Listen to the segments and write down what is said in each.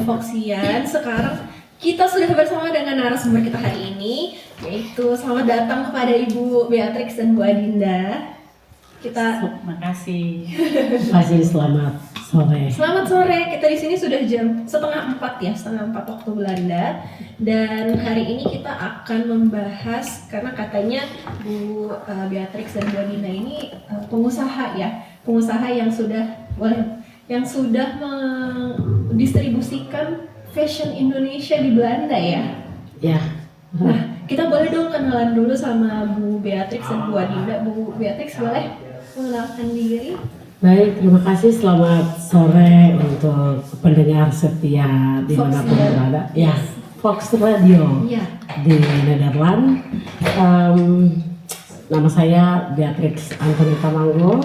Foxian. Sekarang kita sudah bersama dengan narasumber kita hari ini, yaitu selamat datang kepada Ibu Beatrix dan Bu Adinda. Terima kasih. Selamat sore. Selamat sore. Kita di sini sudah jam 3:30 ya, 3:30 waktu Belanda. Dan hari ini kita akan membahas, karena katanya Bu Beatrix dan Bu Adinda ini pengusaha ya, pengusaha yang sudah mendistribusikan fashion Indonesia di Belanda ya. Ya. Nah, kita boleh dong kenalan dulu sama Bu Beatrix dan Bu Adinda. Bu Beatrix boleh mengenalkan diri? Baik, terima kasih. Selamat sore untuk pendengar setia dimanapun berada. Ya, Fox Radio Ya. di Nederland. Nama saya Beatrix Antoni Tamanggo.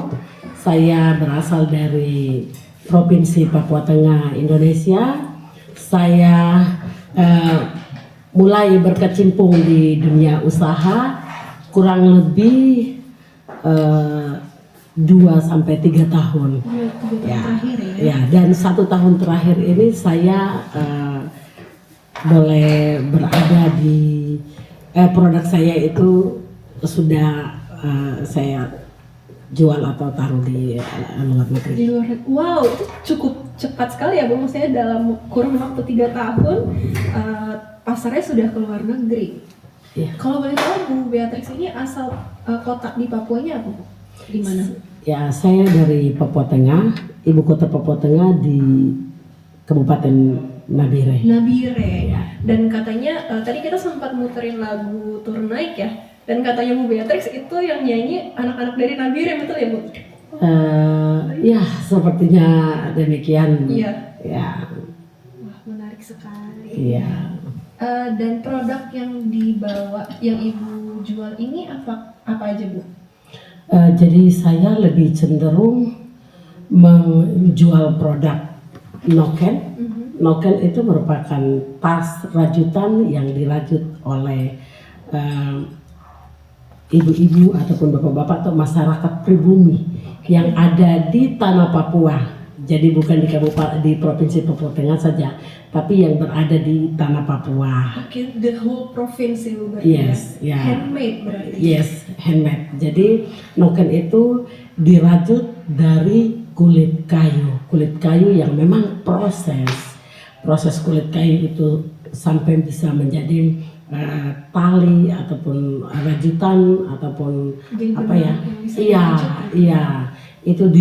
Saya berasal dari Provinsi Papua Tengah, Indonesia. Saya mulai berkecimpung di dunia usaha kurang lebih 2-3 tahun. Ya, dan 1 tahun terakhir ini saya boleh berada di produk saya itu sudah saya jual atau taruh di luar negeri. Di luar, wow, itu cukup cepat sekali ya Bu. Maksudnya dalam kurun waktu 3 tahun pasarnya sudah ke luar negeri. Ya. Kalau boleh tahu Bu Beatrix ini asal kota di Papuanya apa Bu? Di mana? Ya, saya dari Papua Tengah, ibu kota Papua Tengah di Kabupaten Nabire. Nabire. Ya. Dan katanya tadi kita sempat muterin lagu Turun Naik ya. Dan katanya Bu Beatrix itu yang nyanyi anak-anak dari Nabire, betul ya Bu? Ya, sepertinya demikian. Iya. Ya. Wah, menarik sekali. Iya. Dan produk yang dibawa, yang Ibu jual ini apa aja Bu? Jadi saya lebih cenderung menjual produk noken. Noken itu merupakan tas rajutan yang dirajut oleh ibu-ibu ataupun bapak-bapak atau masyarakat pribumi yang ada di tanah Papua. Jadi bukan di Provinsi Papua Tengah saja, tapi yang berada di tanah Papua. Oke, the whole province berarti. Yes, ya. Handmade berarti. Yes, handmade. Jadi noken itu dirajut dari kulit kayu. Kulit kayu yang memang proses kulit kayu itu sampai bisa menjadi tali ataupun rajutan ataupun Jadi apa ya? dirajut. Iya. Itu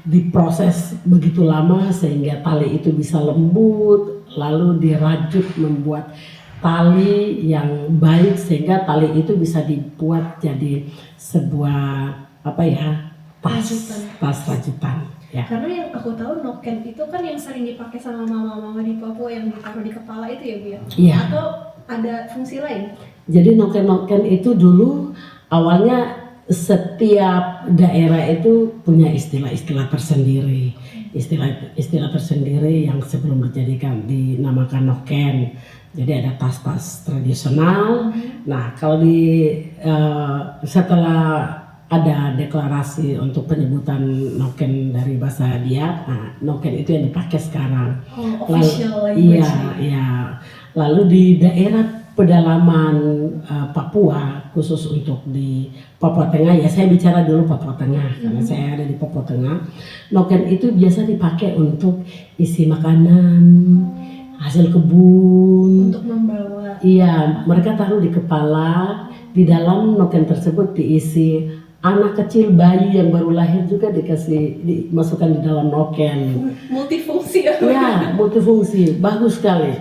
diproses begitu lama sehingga tali itu bisa lembut, lalu dirajut membuat tali yang baik sehingga tali itu bisa dibuat jadi sebuah tas rajutan. Ya. Karena yang aku tahu noken itu kan yang sering dipakai sama mama-mama di Papua yang ditaruh di kepala itu ya Bu ya? Iya. Atau ada fungsi lain? Jadi noken-noken itu dulu awalnya setiap daerah itu punya istilah-istilah tersendiri, istilah tersendiri yang sebelum dijadikan dinamakan noken. Jadi ada tas-tas tradisional. Nah, kalau setelah ada deklarasi untuk penyebutan noken dari bahasa dia, nah, noken itu yang dipakai sekarang. Official language. Iya. Lalu di daerah pedalaman Papua, khusus untuk di Papua Tengah, ya saya bicara dulu Papua Tengah karena saya ada di Papua Tengah. Noken itu biasa dipakai untuk isi makanan, hasil kebun. Untuk membawa. Iya, mereka taruh di kepala. Di dalam noken tersebut diisi anak kecil, bayi yang baru lahir juga dimasukkan di dalam noken. Multifungsi ya? Ya, multifungsi, bagus sekali.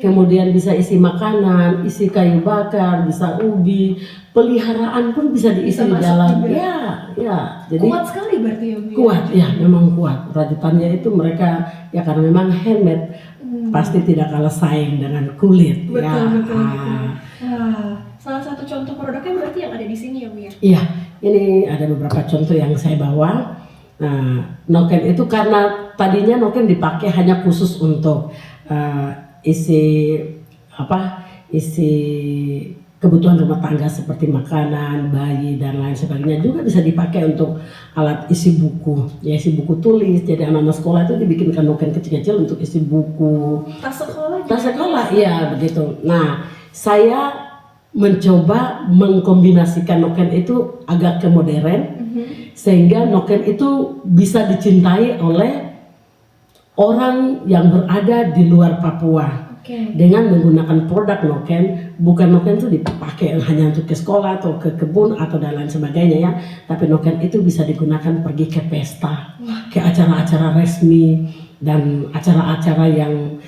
Kemudian bisa isi makanan, isi kayu bakar, bisa ubi, peliharaan pun bisa diisi Bisa di masuk dalam. juga. Ya. Jadi Kuat sekali berarti ya Bu? kuat, ya memang kuat. Rajutannya itu mereka ya karena memang handmade, pasti tidak kalah saing dengan kulit. Betul. Salah satu contoh produknya berarti yang ada di sini ya Bu ya? Iya, ini ada beberapa contoh yang saya bawa. Nah, noken itu karena tadinya noken dipakai hanya khusus untuk isi kebutuhan rumah tangga seperti makanan, bayi dan lain sebagainya, juga bisa dipakai untuk alat isi buku, ya isi buku tulis. Jadi anak-anak sekolah itu dibikinkan noken kecil-kecil untuk isi buku. Tas sekolah. Tas sekolah, iya begitu. Nah, saya mencoba mengkombinasikan noken itu agak ke modern, sehingga noken itu bisa dicintai oleh orang yang berada di luar Papua. Dengan menggunakan produk noken, bukan noken itu dipakai hanya untuk ke sekolah atau ke kebun atau dan lain sebagainya ya, tapi noken itu bisa digunakan pergi ke pesta, ke acara-acara resmi dan acara-acara yang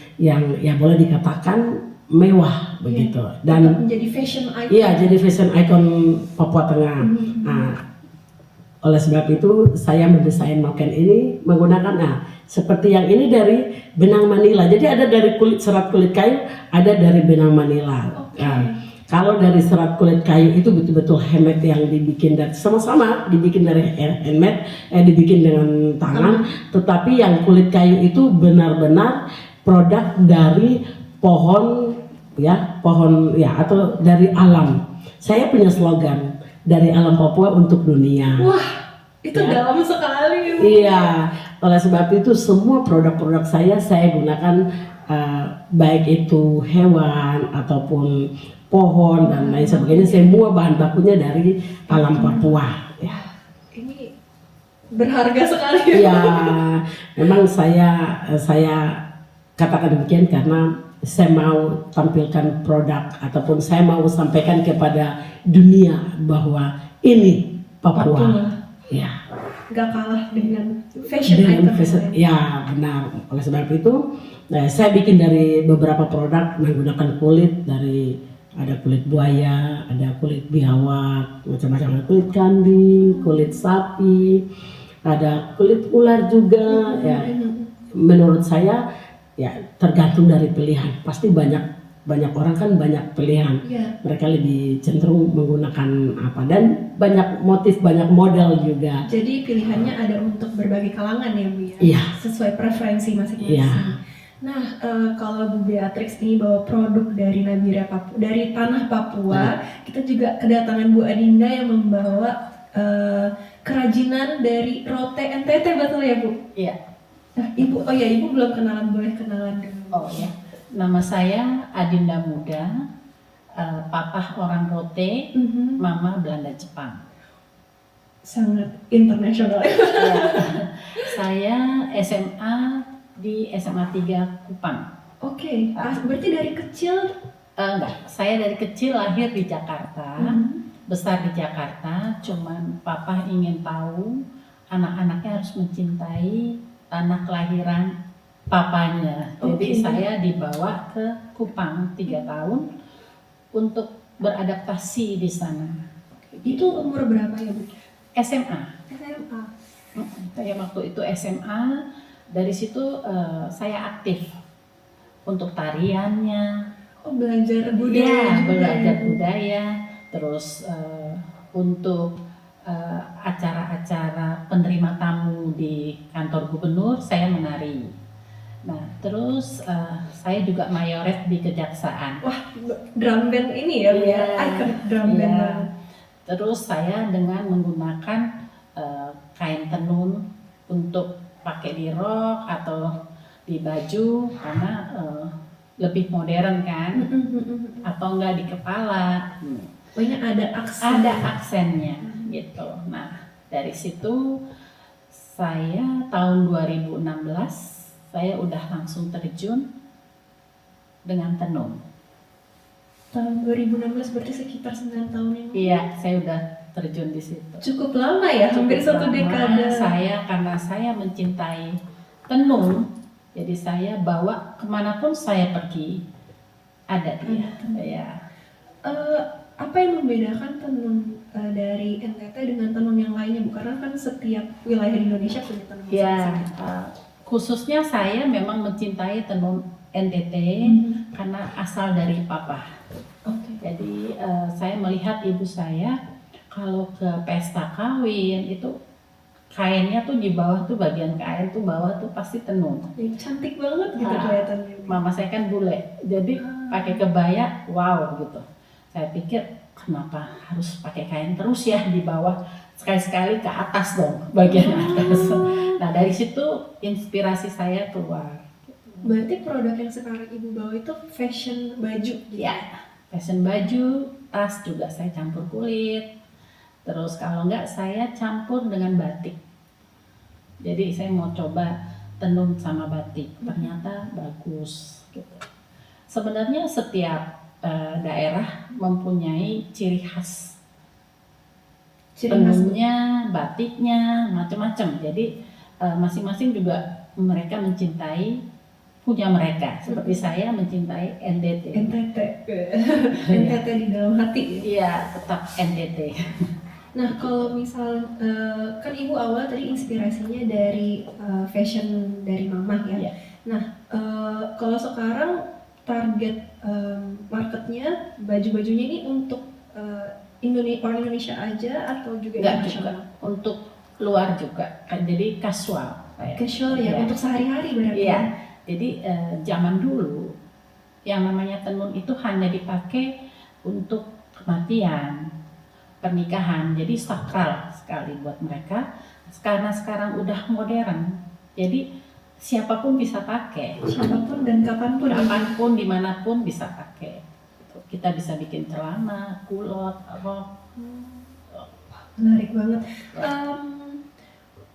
ya boleh dikatakan mewah begitu. Dan menjadi fashion icon. Iya, jadi fashion icon Papua Tengah. Nah, oleh sebab itu saya mendesain noken ini menggunakan seperti yang ini dari benang manila. Jadi ada dari serat kulit kayu, ada dari benang manila. Nah, kalau dari serat kulit kayu itu betul-betul handmade yang dibikin dari sama-sama dibikin dari handmade, dibikin dengan tangan. Tetapi yang kulit kayu itu benar-benar produk dari pohon atau dari alam. Saya punya slogan, dari alam Papua untuk dunia. Wah, itu dalam sekali. Iya, oleh sebab itu semua produk-produk saya gunakan baik itu hewan ataupun pohon dan lain sebagainya, semua bahan bakunya dari alam Papua. Ya. Ini berharga sekali. Ya, memang saya katakan demikian karena saya mau tampilkan produk ataupun saya mau sampaikan kepada dunia bahwa ini Papua. Ya. Gak kalah dengan fashion item. Ya benar. Oleh sebab itu saya bikin dari beberapa produk menggunakan kulit, dari ada kulit buaya, ada kulit biawak, macam-macam, kulit kambing, kulit sapi, ada kulit ular juga. Ya, menurut saya ya tergantung dari pilihan. Pasti banyak orang kan banyak pilihan. Mereka lebih cenderung menggunakan apa, dan banyak motif, banyak model juga. Jadi pilihannya ada untuk berbagai kalangan ya Bu ya. Iya. Sesuai preferensi masing-masing. Iya. Nah, kalau Bu Beatrix ini bawa produk dari Nabira Papua, dari tanah Papua, kita juga kedatangan Bu Adinda yang membawa kerajinan dari rote NTT, betul ya Bu? Iya. Nah, Ibu belum kenalan, boleh kenalan dulu. Oh ya, nama saya Adinda Muda, papa orang Rote, mama Belanda Jepang. Sangat internasional. Ya. Saya SMA di SMA 3 Kupang. Oke, berarti dari kecil? Enggak, saya dari kecil lahir di Jakarta, besar di Jakarta. Cuman papa ingin tahu anak-anaknya harus mencintai tanah kelahiran papanya. Jadi saya dibawa ke Kupang 3 tahun untuk beradaptasi di sana. Itu umur berapa ya Bu? SMA. SMA. Saya waktu itu SMA. Dari situ saya aktif untuk tariannya. Oh, belajar budaya. Ya, belajar budaya. Terus untuk acara-acara penerima tamu di kantor gubernur saya menari. Nah, terus saya juga mayoret di kejaksaan. Wah, drum band ini ya, icon drum band. Terus saya dengan menggunakan kain tenun untuk pakai di rok atau di baju karena lebih modern kan, atau enggak di kepala. Pokoknya ada aksennya gitu. Nah, dari situ saya tahun 2016 saya udah langsung terjun dengan tenun. Tahun 2016 berarti sekitar 9 tahun yang lalu. Iya, saya udah terjun di situ. Cukup lama ya, hampir 1 dekade. Karena saya mencintai tenun, jadi saya bawa kemanapun saya pergi ada dia. Ya. Apa yang membedakan tenun dari NTT dengan tenun yang lainnya, Bu? Karena kan setiap wilayah di Indonesia punya tenun masing-masing. Khususnya saya memang mencintai tenun NTT karena asal dari papa. Jadi saya melihat ibu saya kalau ke pesta kawin itu kainnya tuh di bawah tuh, bagian kain tuh bawah tuh pasti tenun. Cantik banget gitu kelihatannya. Mama saya kan bule, jadi pakai kebaya, wow gitu. Saya pikir kenapa harus pakai kain terus ya di bawah, sekali-sekali ke atas dong bagian atas. Nah dari situ inspirasi saya keluar. Berarti produk yang sekarang Ibu bawa itu fashion baju gitu? Ya, fashion baju, tas juga saya campur kulit. Terus kalau enggak saya campur dengan batik. Jadi saya mau coba tenun sama batik, ternyata bagus gitu. Sebenarnya setiap daerah mempunyai ciri khas. Ciri khas. Tenunnya, batiknya, macam-macam. Jadi masing-masing juga mereka mencintai punya mereka. Seperti saya mencintai NTT. NTT. NTT di dalam hati. Iya, tetap NTT. Nah, kalau misal kan Ibu awal tadi inspirasinya dari fashion dari Mama ya. Iya. Nah, kalau sekarang target marketnya baju-bajunya ini untuk orang Indonesia aja atau juga Enggak juga, internasional? untuk luar juga. Jadi casual. Kayak. Casual ya, Iya. untuk sehari-hari berarti. Iya. Jadi zaman dulu yang namanya tenun itu hanya dipakai untuk kematian, pernikahan, jadi sakral sekali buat mereka. Karena sekarang udah modern, jadi siapapun bisa pakai, Siapapun dan kapanpun. dimanapun bisa pakai. Kita bisa bikin celana, kulot, apa. Menarik banget.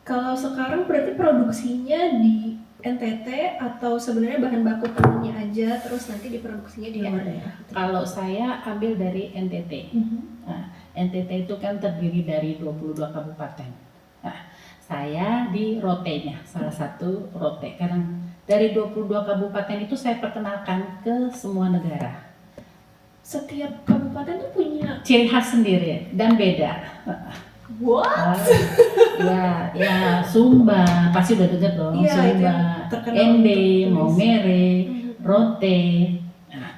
Kalau sekarang berarti produksinya di NTT atau sebenarnya bahan baku tenunnya aja terus nanti diproduksinya di luar daerah? Kalau saya ambil dari NTT. Nah, NTT itu kan terdiri dari 22 kabupaten. Nah, saya di Rote-nya, salah satu Rote. Karena dari 22 kabupaten itu saya perkenalkan ke semua negara. Setiap kabupaten tuh punya Ciri khas sendiri dan beda. what? Ya Sumba, pasti udah dengar dong. Iya, itu Sumba, yang terkenal Ende, untuk Maumere, Rote.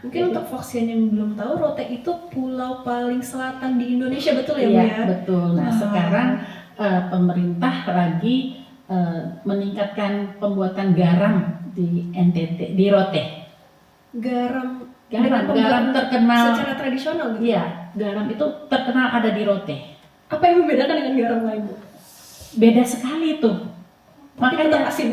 Mungkin untuk Foxian yang belum tahu, Rote itu pulau paling selatan di Indonesia, betul ya Bu Iya, ya? betul. Nah, sekarang pemerintah lagi meningkatkan pembuatan garam di NTT, di Rote. Garam dengan Garam pembuatan terkenal. secara tradisional gitu? Iya, garam itu terkenal ada di Rote. Apa yang membedakan dengan garam lain Bu? Beda sekali tuh. Makanya tetap asin.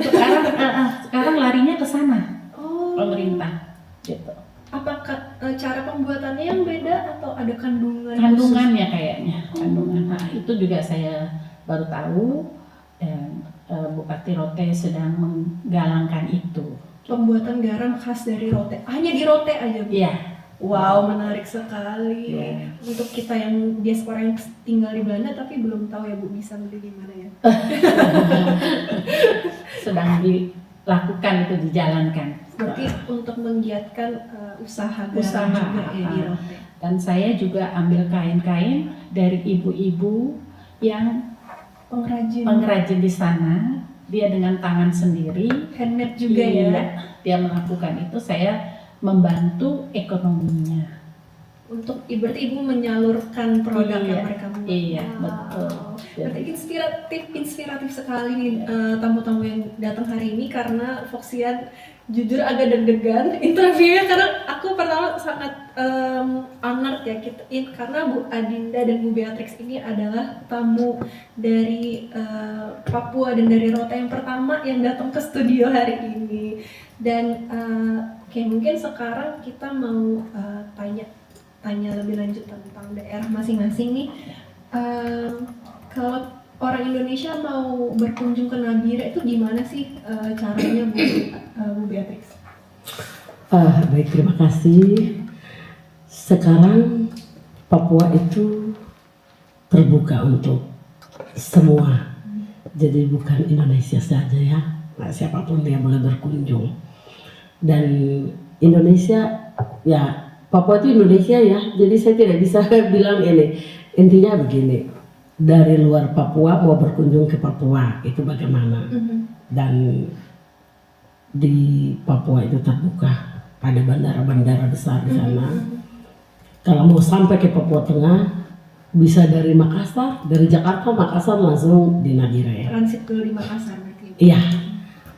sekarang larinya ke sana Oh. pemerintah. Gitu. Apakah cara pembuatannya yang beda atau ada kandungan? Kandungannya kayaknya, kandungan. Nah, itu juga saya baru tahu dan Bupati Rote sedang menggalangkan itu. Pembuatan garam khas dari Rote. Hanya di Rote aja Bu? Iya. Wow, menarik sekali. Iya. Untuk kita yang diaspora yang tinggal di Belanda tapi belum tahu ya Bu, bisa beli di mana ya? Sedang dilakukan itu, dijalankan. Berarti untuk menggiatkan usaha garam Usaha, juga ya di Rote. Dan saya juga ambil kain-kain dari ibu-ibu yang pengrajin di sana. Dia dengan tangan sendiri, Handmade juga iya, ya. dia melakukan itu, saya membantu ekonominya. Untuk berarti Ibu menyalurkan produk Iya, yang mereka buat. iya, Wow. betul. Berarti inspiratif sekali nih tamu-tamu yang datang hari ini, karena Foxian jujur agak deg-degan interviewnya karena aku pertama sangat honored ya karena Bu Adinda dan Bu Beatrix ini adalah tamu dari Papua dan dari Rote yang pertama yang datang ke studio hari ini. Dan mungkin sekarang kita mau tanya lebih lanjut tentang daerah masing-masing nih. Kalau orang Indonesia mau berkunjung ke Nabire itu gimana sih caranya Bu Beatrix? Baik, terima kasih. Sekarang Papua itu terbuka untuk semua. Jadi bukan Indonesia saja ya. Nah, siapapun yang boleh berkunjung. Dan Indonesia ya, Papua itu Indonesia ya. Jadi saya tidak bisa bilang ini. Intinya begini. Dari luar Papua mau berkunjung ke Papua itu bagaimana? Dan di Papua itu terbuka, ada bandara-bandara besar di sana. Kalau mau sampai ke Papua Tengah bisa dari Makassar, dari Jakarta Makassar langsung di Nabire. Transit dulu di Makassar berarti. Iya,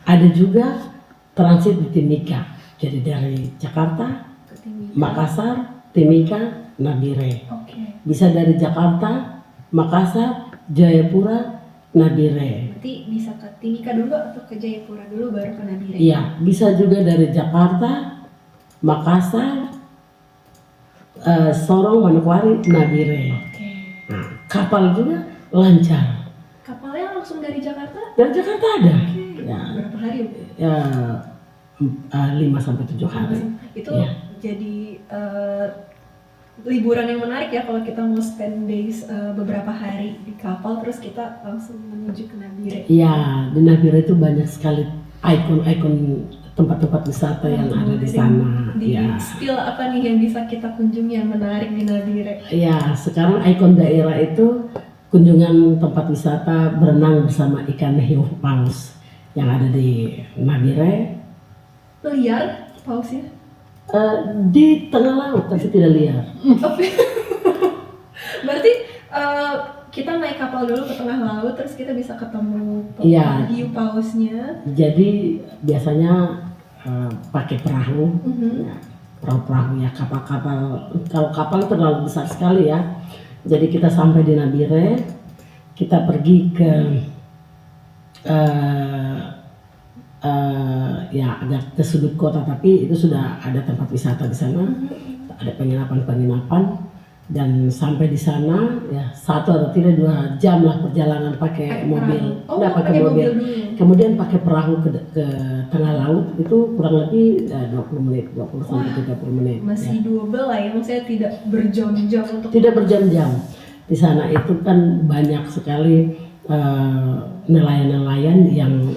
ada juga transit di Timika. Jadi dari Jakarta, Ke Timika. Makassar, Timika, Nabire. Oke. Bisa dari Jakarta, Makassar, Jayapura, Nabire. Berarti bisa ke Timika dulu atau ke Jayapura dulu baru ke Nabire? Iya, bisa juga dari Jakarta, Makassar, Sorong, Manokwari, Nabire. Oke. Nah, kapal juga lancar. Kapalnya langsung dari Jakarta? Dari Jakarta ada. Oke. Ya, Berapa hari? ya 5-7 hari. Itu Iya. jadi liburan yang menarik ya kalau kita mau spend days beberapa hari di kapal terus kita langsung menuju ke Nabire. Iya, di Nabire itu banyak sekali ikon-ikon tempat-tempat wisata yang ada di sana. Di Ya. spill apa nih yang bisa kita kunjungi yang menarik di Nabire? Ya, sekarang ikon daerah itu kunjungan tempat wisata berenang bersama ikan hiu paus yang ada di Nabire. Liar pausnya? Di tengah laut tapi tidak liar. Berarti kita naik kapal dulu ke tengah laut terus kita bisa ketemu Iya. hiu pausnya. Jadi biasanya pakai perahu, Mhm. ya, perahu-perahu ya kapal-kapal. Kalau kapal terlalu besar sekali ya. Jadi kita sampai di Nabire, kita pergi ke ya agak ke sudut kota tapi itu sudah ada tempat wisata di sana, ada penginapan dan sampai di sana ya 1 atau tidak 2 jam lah perjalanan pakai mobil. Oh, Nggak pakai mobil. dulu. Kemudian pakai perahu ke tengah laut itu kurang lebih 20 menit, 20 sampai 30 menit. Masih Ya. doable lah ya, maksudnya tidak berjam-jam untuk Tidak berjam-jam. Di sana itu kan banyak sekali nelayan-nelayan yang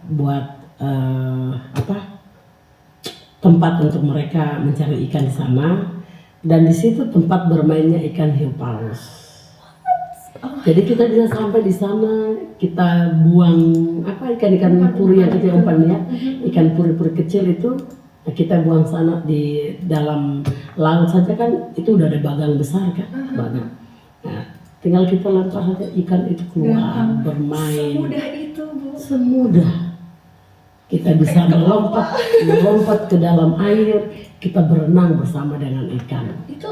buat tempat untuk mereka mencari ikan di sana dan di situ tempat bermainnya ikan hiu paus. Jadi kita bisa sampai di sana, kita buang ikan-ikan puri yang kecil umpannya, ikan puri-puri kecil itu kita buang sana di dalam laut saja kan itu udah ada bagang besar kan, bagang. Nah, tinggal kita lempar saja ikan itu keluar bermain. semudah itu, Bu. Semudah kita bisa melompat ke dalam air, kita berenang bersama dengan ikan. Itu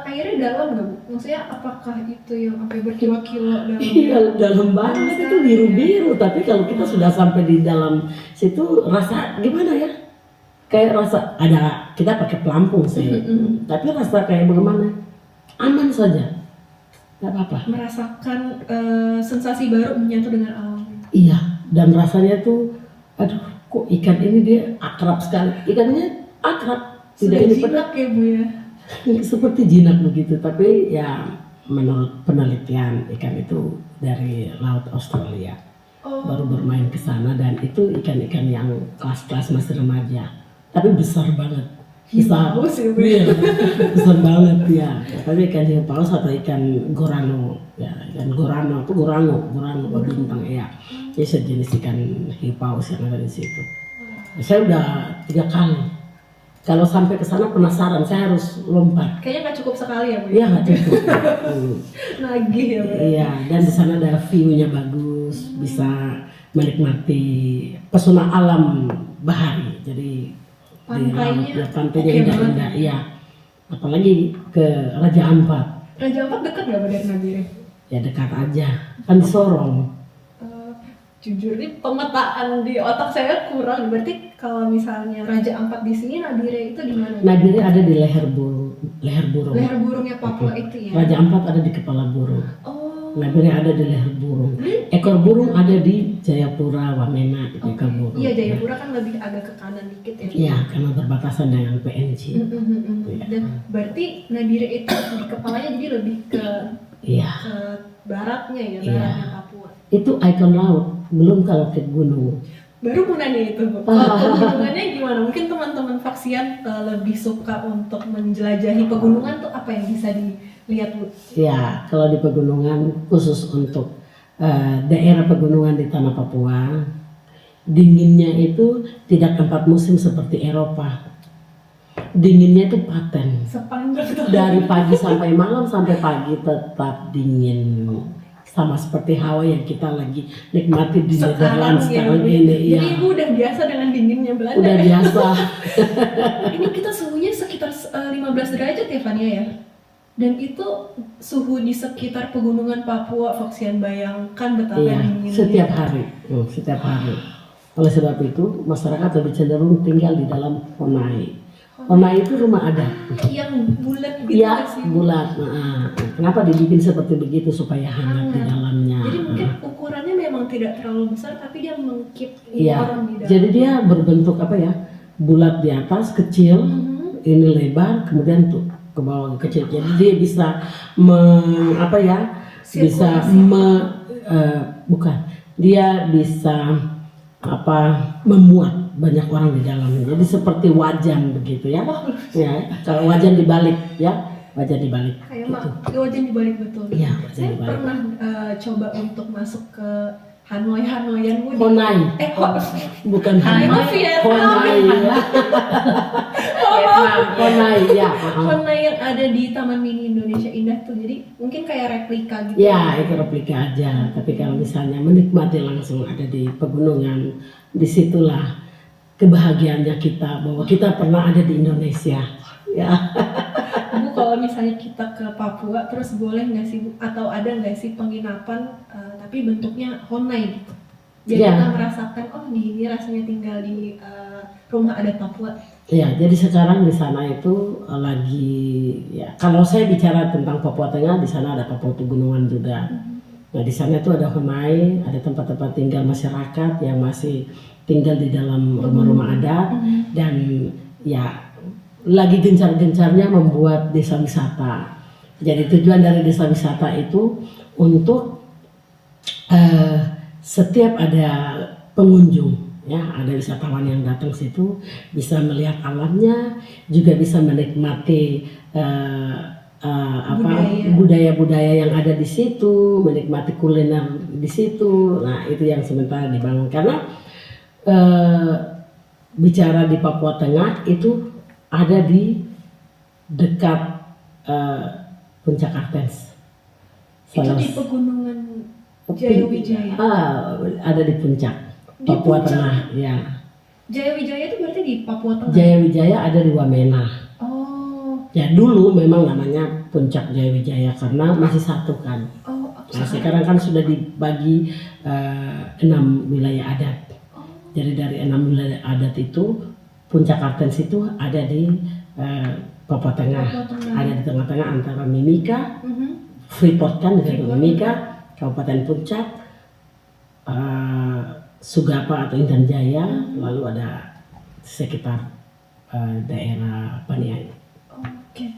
airnya dalam nggak, Bu? Maksudnya apakah itu yang sampai berkilo-kilo dalam? Iya, dalam banget itu biru-biru. Tapi kalau kita sudah sampai di dalam situ rasa gimana ya? Kayak rasa ada kita pakai pelampung sih. Tapi rasa kayak bagaimana? Aman saja, nggak apa-apa. Merasakan sensasi baru menyatu dengan alam. Iya, dan rasanya tuh, aduh, kok ikan ini dia akrab sekali. Ikannya akrab, Sudah tidak ini jinak ya, Bu ya. seperti jinak begitu. Tapi ya menurut penelitian ikan itu dari laut Australia baru bermain ke sana dan itu ikan-ikan yang kelas-kelas masih remaja, tapi besar banget. Besar, Paus ya, Bu. iya, besar banget ya. Tapi ikan hiu paus atau ikan gorano, ya ikan gorano berbintang ya. Ini sejenis ikan hiu paus yang ada di situ. Saya udah 3 kali. Kalau sampai ke sana penasaran, saya harus lompat. Kayaknya nggak cukup sekali ya, Bu. Iya nggak cukup. Nagih ya, Bu. Iya, dan di sana ada view-nya bagus, bisa menikmati pesona alam bahari. Jadi Pantainya pantainya oke indah-indah, banget. iya. Apalagi ke Raja Ampat, Raja Ampat dekat nggak, Bu, dari Nabire? ya dekat aja, kan di Sorong. Jujur nih pemetaan di otak saya kurang. Berarti kalau misalnya Raja Ampat di sini, Nabire itu di mana? Nabire ada di leher burung. Leher burungnya Papua itu ya. Raja Ampat ada di kepala burung. Oh. Nabire ada di leher burung. Ekor burung ada di Jayapura, Wamena, itu ekor burung. Iya, Jayapura kan lebih agak ke kanan dikit ya. Iya, karena berbatasan dengan PNG. Dan berarti Nabire itu di kepalanya jadi lebih ke Iya, baratnya ya, Iya. baratnya Papua. itu ikon laut, belum kalau ke gunung. Baru mau nanya itu, Bu. Kalau pegunungannya gimana? Mungkin teman-teman Vaksian lebih suka untuk menjelajahi pegunungan tuh apa yang bisa dilihat, Bu? Ya, kalau di pegunungan khusus untuk daerah pegunungan di tanah Papua, dinginnya itu tidak 4 musim seperti Eropa. Dinginnya itu paten. Sepanjang tahun. Dari pagi sampai malam sampai pagi tetap dingin. sama seperti hawa yang kita lagi nikmati di Sekarang Netherlands ya, sekarang Bu. ini. Jadi Ya, Ibu udah biasa dengan dinginnya Belanda. udah biasa. Ini kita suhunya sekitar 15 derajat ya Fania ya. Dan itu suhu di sekitar pegunungan Papua, Foxian, bayangkan betapa Iya, dinginnya. setiap hari. Setiap hari. Oleh sebab itu, masyarakat lebih cenderung tinggal di dalam Honai. Honai itu rumah adat. Yang bulat gitu Iya, nggak sih? bulat. Nah, kenapa dibikin seperti begitu supaya hangat di dalamnya? Jadi mungkin ukurannya memang tidak terlalu besar, tapi dia mengkip Iya. orang di dalam. Jadi dia berbentuk apa ya? Bulat di atas, kecil, ini lebar, kemudian tuh ke bawah kecil. Jadi dia bisa apa ya? Bisa bukan. Dia bisa memuat banyak orang di dalamnya. Jadi seperti wajan begitu ya. Ya, kalau wajan dibalik ya, wajan dibalik. Kayak Gitu. wajan dibalik betul. Iya, wajan Saya dibalik. pernah coba untuk masuk ke Hanoian Bu. Honai, bukan Hanoi Hanoi. mah Vietnam. Honai ya. Vietnam, Honai ya. Honai yang ada di Taman Mini Indonesia Indah tuh, jadi mungkin kayak replika gitu. Ya, itu replika aja. Tapi kalau misalnya menikmati langsung ada di pegunungan, disitulah kebahagiaannya kita bahwa kita pernah ada di Indonesia. Ya, Bu, kalau misalnya kita ke Papua, terus boleh nggak sih Bu, atau ada nggak sih penginapan tapi bentuknya Honai gitu? Jadi Ya. kita merasakan, oh ini rasanya tinggal di rumah adat Papua. ya. Jadi sekarang di sana itu lagi ya. Kalau saya bicara tentang Papua Tengah, di sana ada Papua Pegunungan juga. Nah, di sana itu ada Honai, ada tempat-tempat tinggal masyarakat yang masih tinggal di dalam rumah-rumah adat dan ya lagi gencar-gencarnya membuat desa wisata. Jadi tujuan dari desa wisata itu untuk setiap ada pengunjung, ya ada wisatawan yang datang situ bisa melihat alamnya, juga bisa menikmati budaya-budaya yang ada di situ, menikmati kuliner di situ. Nah, itu yang sementara dibangun karena bicara di Papua Tengah itu ada di dekat Puncak Kartens. Itu di pegunungan Jayawijaya. Ada di puncak Di Papua puncak? Tengah, ya. Jayawijaya itu berarti di Papua Tengah. Jayawijaya ada di Wamena. Oh, Ya dulu memang namanya Puncak Jayawijaya karena masih satu kan. oh, Nah, sekarang kan sudah dibagi 6 wilayah adat. Jadi dari 6 wilayah adat itu Puncak Kartens itu ada di Papua Tengah. Papua Tengah. Ada di tengah-tengah antara Mimika, Mhm. Freeport kan dengan Freeport. Mimika, Kabupaten Puncak, Sugapa atau Intan Jaya, lalu ada sekitar daerah Paniai. Oke.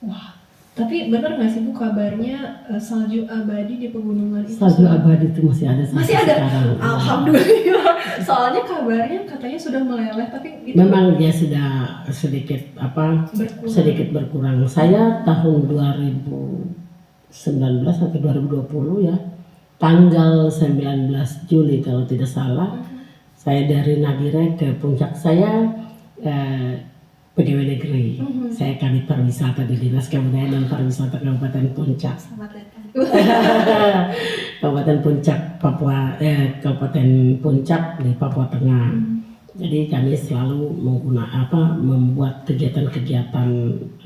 Wah, tapi benar nggak sih Bu kabarnya salju abadi di pegunungan itu? Salju abadi itu masih ada sampai Masih ada? sekarang. Alhamdulillah. Soalnya kabarnya katanya sudah meleleh, tapi itu Memang dia sudah sedikit berkurang. sedikit berkurang. Saya tahun 2019 atau 2020 ya, tanggal 19 Juli kalau tidak salah, saya dari Nagire ke puncak. Saya pegawai negeri, saya Kadit Pariwisata di Dinas Kebudayaan dan Pariwisata Kabupaten Puncak. Selamat datang. Kabupaten Puncak Papua, Kabupaten Puncak di Papua Tengah. Jadi kami selalu membuat kegiatan-kegiatan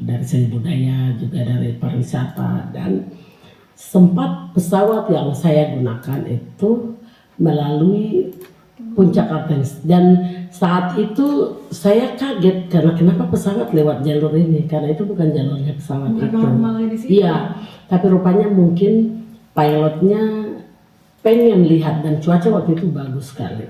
dari seni budaya, juga dari pariwisata, dan sempat pesawat yang saya gunakan itu melalui Puncak Kartens, dan saat itu saya kaget karena kenapa pesawat lewat jalur ini, karena itu bukan jalurnya pesawat Bukan itu. normalnya di sini. Iya, tapi rupanya mungkin pilotnya pengen lihat dan cuaca waktu itu bagus sekali.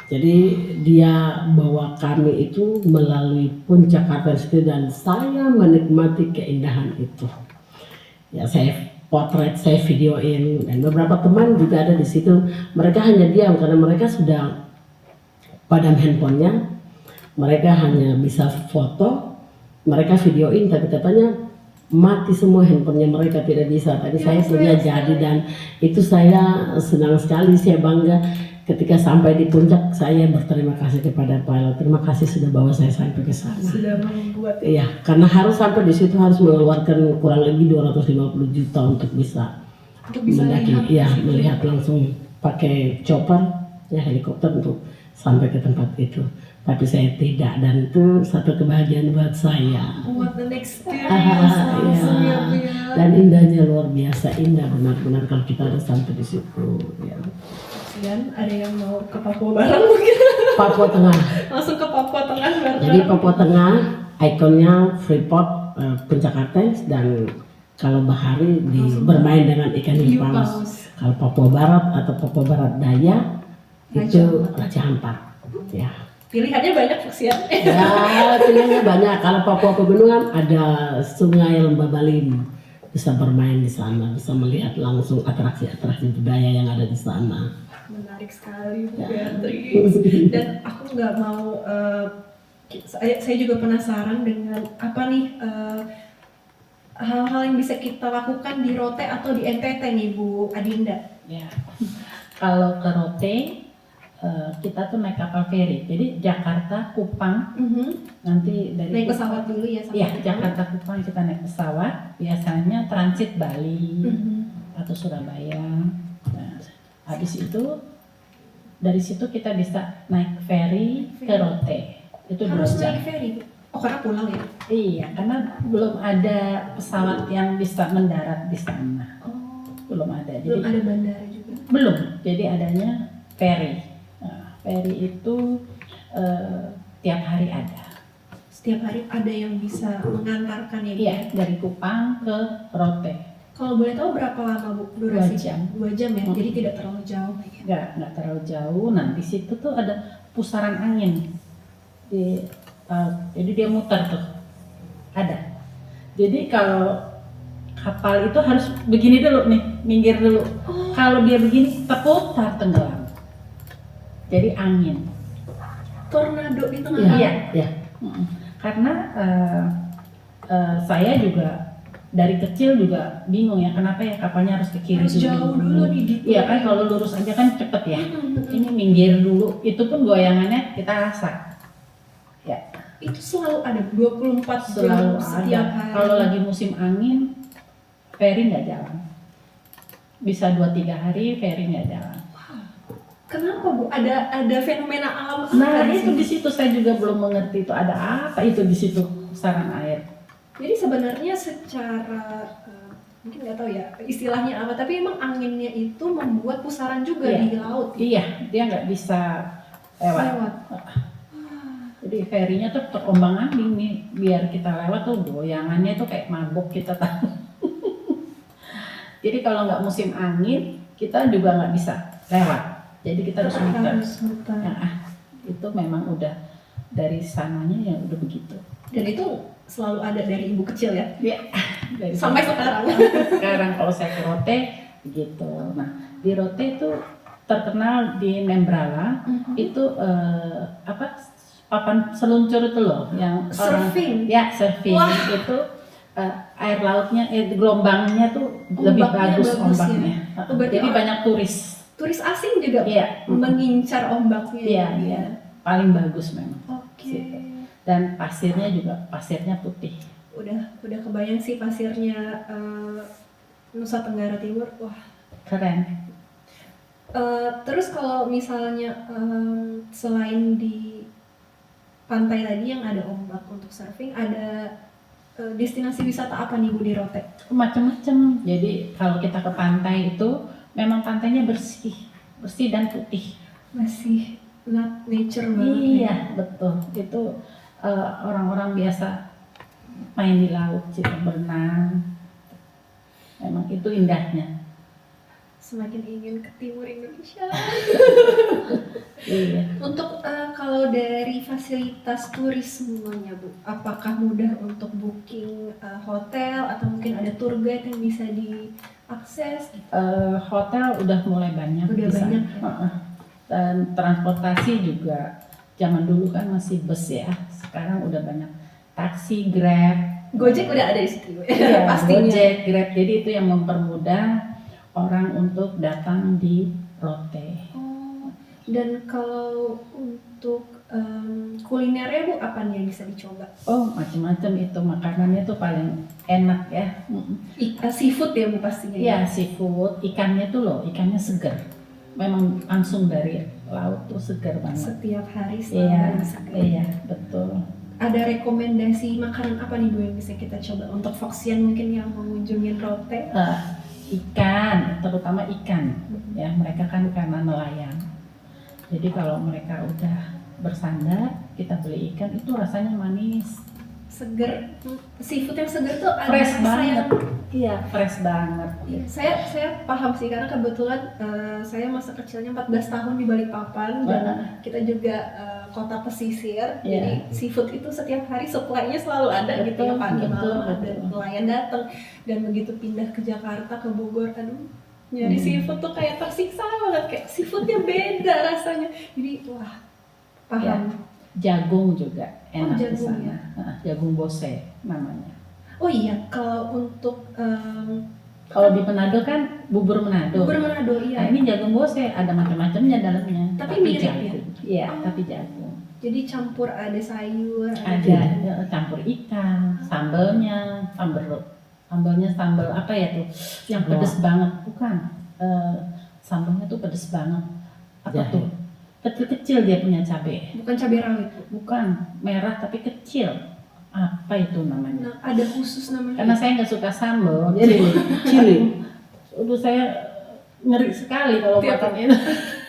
Jadi dia bawa kami itu melalui Puncak Kartens itu dan saya menikmati keindahan itu. Ya saya potret, saya videoin, dan beberapa teman juga ada di situ. Mereka hanya diam karena mereka sudah padam handphonenya, mereka hanya bisa foto, mereka videoin, tapi katanya mati semua handphonenya mereka, tidak bisa. Tapi saya punya jadi, dan itu saya senang sekali, saya bangga. Ketika sampai di puncak, saya berterima kasih kepada pilot. Terima kasih sudah bawa saya sampai ke sana. Sudah membuat Iya, karena harus sampai di situ harus mengeluarkan kurang lebih 250 juta untuk bisa Untuk bisa mendaki, lihat ya di situ. melihat langsung pakai chopper, ya helikopter untuk sampai ke tempat itu. Tapi saya tidak, dan itu satu kebahagiaan buat saya. What an experience langsung ya Bu ya. Dan indahnya luar biasa, indah benar-benar kalau kita ada sampai di situ. Ya. Dan ada yang mau ke Papua bareng mungkin. Papua Tengah. Langsung ke Papua Tengah bareng. Jadi Papua Tengah ikonnya Freeport, Puncak Artes, dan kalau bahari bermain dengan ikan hiu Hiu paus. paus. Kalau Papua Barat atau Papua Barat Daya itu Raja Ampat. Ya. Pilihannya banyak sih ya. Ya, pilihannya banyak. Kalau Papua Pegunungan ada Sungai Lembabalim, bisa bermain di sana, bisa melihat langsung atraksi-atraksi budaya yang ada di sana. Menarik sekali Bu Beatrix. Dan aku nggak mau, saya juga penasaran dengan apa nih hal-hal yang bisa kita lakukan di Rote atau di NTT nih Bu Adinda. Ya, kalau ke Rote kita tuh naik kapal feri. Jadi Jakarta Kupang nanti dari Naik pesawat dulu ya sampai Iya, Jakarta Kupang kita naik pesawat. Biasanya transit Bali atau Surabaya. Nah, habis itu dari situ kita bisa naik feri ke Rote. Itu harus 2 jam. naik ferry. Oh karena pulang ya? Iya, karena belum ada pesawat yang bisa mendarat di sana. Oh, Belum ada. belum ada bandara juga. Belum. Jadi adanya ferry. Nah, ferry itu tiap hari ada. Setiap hari ada yang bisa mengantarkan ya Bu? Iya, dari Kupang ke Rote. Kalau boleh tahu berapa lama Bu durasi? 2 jam. 2 jam ya, jadi tidak terlalu jauh ya. Nggak terlalu jauh. Nah, di situ tuh ada pusaran angin di jadi dia muter tuh. Ada. Jadi kalau kapal itu harus begini dulu nih, minggir dulu. Kalau dia begini terputar tenggelam. Jadi angin. Tornado di tengah Ya, Iya. ya. Karena saya juga dari kecil juga bingung ya kenapa ya kapalnya harus ke kiri harus jauh dulu nih di Iya kan kalau lurus aja kan cepet ya. Ini minggir dulu. Itu pun goyangannya kita rasa. Ya, itu selalu ada 24 selalu jam ada. setiap hari. Kalau lagi musim angin, ferry nggak jalan. Bisa 2-3 hari ferry nggak jalan. Kenapa Bu? Ada fenomena alam apa Nah di itu sini? di situ saya juga belum mengerti itu ada apa itu di situ pusaran air. Jadi sebenarnya secara mungkin nggak tahu ya istilahnya apa, tapi emang anginnya itu membuat pusaran juga Iya. di laut. Iya, dia nggak bisa lewat. Jadi ferinya tuh terombang-ambing nih, biar kita lewat tuh goyangannya tuh kayak mabuk kita tahu. Jadi kalau nggak musim angin, kita juga nggak bisa lewat. Jadi kita harus muter. Harus muter. Nah, itu memang udah dari sananya ya udah begitu. Dan itu selalu ada dari ibu kecil ya? Ya, dari Sampai sekarang. sekarang kalau saya ke Rote begitu. Nah, di Rote itu terkenal di Nembrala itu papan seluncur itu loh yang Surfing? ya surfing. Wah. Itu air lautnya gelombangnya tuh lebih Ombaknya bagus bagus ombaknya. ya? Oh, berarti Jadi banyak turis. Turis asing juga Iya. mengincar ombaknya. Iya, ya? iya. Paling bagus memang. Oke. Situ. Dan pasirnya juga pasirnya putih. Udah kebayang sih pasirnya Nusa Tenggara Timur. Wah. Keren. Terus kalau misalnya selain di pantai tadi yang ada ombak untuk surfing, ada destinasi wisata apa nih Bu di Rote? Macam-macam. Jadi kalau kita ke pantai itu memang pantainya bersih dan putih. Masih nature banget. Iya, betul. Itu orang-orang biasa main di laut, gitu, berenang. Memang itu indahnya. Semakin ingin ke timur Indonesia. Iya. Untuk kalau dari fasilitas turis semuanya Bu, apakah mudah untuk booking hotel atau mungkin ada tour guide yang bisa diakses? Hotel udah mulai banyak. Udah di sana. banyak ya? Dan transportasi juga zaman dulu kan masih bus ya. Sekarang udah banyak taksi, Grab. Gojek udah ada di situ, Iya, pastinya. Gojek, Grab. Jadi itu yang mempermudah orang untuk datang di Rote. Oh, dan kalau untuk kulinernya Bu apa nih yang bisa dicoba? Oh, macam-macam itu makanannya tuh paling enak ya. Seafood ya Bu pastinya. Iya, seafood, ikannya tuh loh, ikannya segar. Memang langsung dari laut tuh segar banget. Setiap hari Iya, selalu segar. iya, betul. Ada rekomendasi makanan apa nih Bu yang bisa kita coba untuk Foxian mungkin yang mengunjungi Rote? Ikan, terutama ikan. Ya, mereka kan karena nelayan. Jadi kalau mereka udah bersandar, kita beli ikan itu rasanya manis, Seger, seafood yang seger tuh ada fresh rasa banget. yang Iya, fresh banget. iya, saya paham sih karena kebetulan saya masa kecilnya 14 tahun di Balikpapan dan kita juga kota pesisir. Iya. Jadi seafood itu setiap hari supply-nya selalu ada gitu ya, Betul, pagi betul, malam ada betul. nelayan datang. Dan begitu pindah ke Jakarta ke Bogor, aduh nyari seafood tuh kayak tersiksa banget, kayak seafoodnya beda rasanya. Jadi wah paham. Jagung juga enak di jagung sana. Jagung bose namanya. Oh iya, kalau untuk Kalau di Manado kan bubur Manado. bubur Manado Nah, iya. ini jagung bose ada macam-macamnya dalamnya. Tapi mirip ya? jagung. Iya, Oh. tapi jagung. Jadi campur ada sayur, Ada campur ikan, sambelnya, sambal apa ya tuh? Yang pedes banget, bukan? Sambalnya tuh pedes banget. Apa Jahe. tuh? Kecil-kecil dia punya cabai. bukan cabai rawit. Bukan merah tapi kecil. Apa itu namanya? Nah, ada khusus namanya. Karena saya nggak suka sambal, jadi Chili. udah saya ngeri sekali kalau Tiap- makan itu.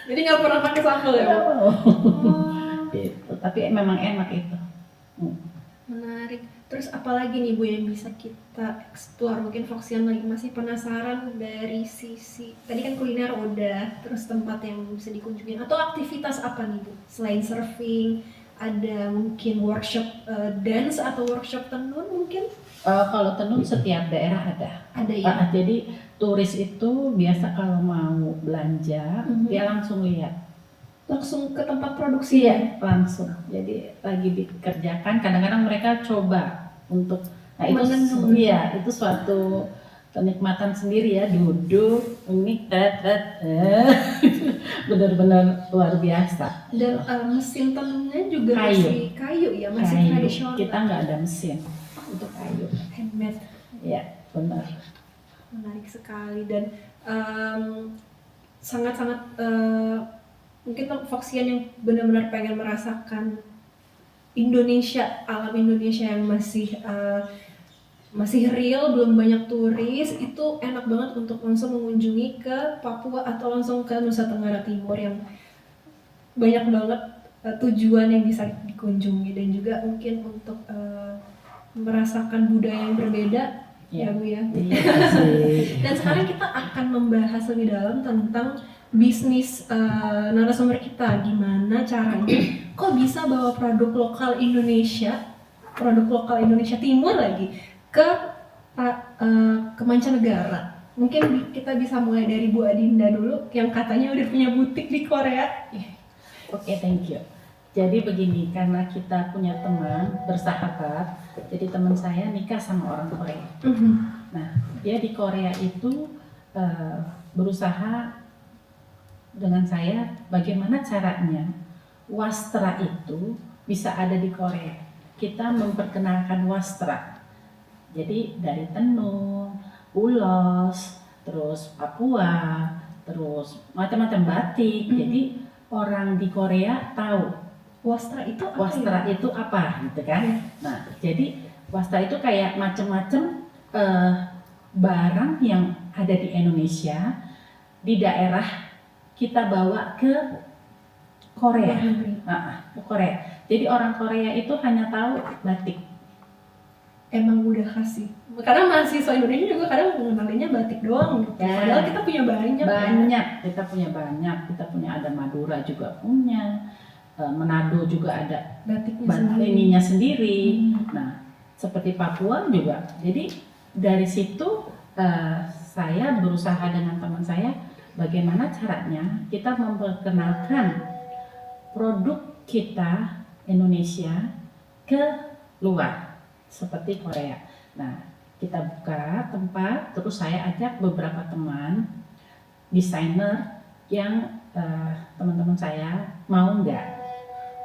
Jadi nggak pernah pakai sambal ya, Bu? Oh, Gitu. Tapi memang enak itu. menarik. Terus apalagi nih Bu yang bisa kita explore? Mungkin Foxian lagi masih penasaran dari sisi tadi kan kuliner udah, terus tempat yang bisa dikunjungi atau aktivitas apa nih Bu? Selain surfing, ada mungkin workshop dance atau workshop tenun mungkin? Kalau tenun setiap daerah ada. Ada ya? Jadi turis itu biasa kalau mau belanja dia langsung lihat. Langsung ke tempat produksi ya? Langsung. Jadi lagi dikerjakan, kadang-kadang mereka coba untuk, nah itu Menenun. iya itu suatu kenikmatan sendiri ya, duduk ini benar-benar luar biasa. Dan mesin tenunnya juga Kayu. masih kayu ya, masih Kayu. tradisional. Kita nggak ada mesin, itu kayu. Handmade. Ya benar. Menarik sekali dan sangat-sangat mungkin Foxian yang benar-benar pengen merasakan Indonesia, alam Indonesia yang masih real, belum banyak turis, itu enak banget untuk langsung mengunjungi ke Papua atau langsung ke Nusa Tenggara Timur yang banyak banget tujuan yang bisa dikunjungi dan juga mungkin untuk merasakan budaya yang berbeda ya Bu ya. Iya sih. Dan sekarang kita akan membahas lebih dalam tentang bisnis narasumber kita, gimana caranya kok bisa bawa produk lokal Indonesia Timur lagi ke mancanegara. Mungkin kita bisa mulai dari Bu Adinda dulu yang katanya udah punya butik di Korea. Oke, thank you. Jadi begini, karena kita punya teman bersahabat, jadi teman saya nikah sama orang Korea. Nah, dia di Korea itu berusaha dengan saya bagaimana caranya wastra itu bisa ada di Korea. Kita memperkenalkan wastra. Jadi dari tenun, ulos, terus Papua, terus macam-macam batik. Jadi orang di Korea tahu Wastra itu apa? wastra ya? itu apa gitu kan. Nah, jadi wastra itu kayak macam-macam barang yang ada di Indonesia di daerah kita bawa ke Korea. Ke Korea. Jadi orang Korea itu hanya tahu batik. Emang udah kasih. Karena mahasiswa Indonesia juga kadang mengenalinya batik doang gitu. Ya. Padahal kita punya banyak. Kita punya banyak. Kita punya ada Madura juga punya. Manado juga ada Batiknya ininya sendiri. Nah, seperti Papua juga. Jadi dari situ saya berusaha dengan teman saya bagaimana caranya kita memperkenalkan produk kita Indonesia ke luar seperti Korea. Nah, kita buka tempat, terus saya ajak beberapa teman desainer yang teman-teman saya mau nggak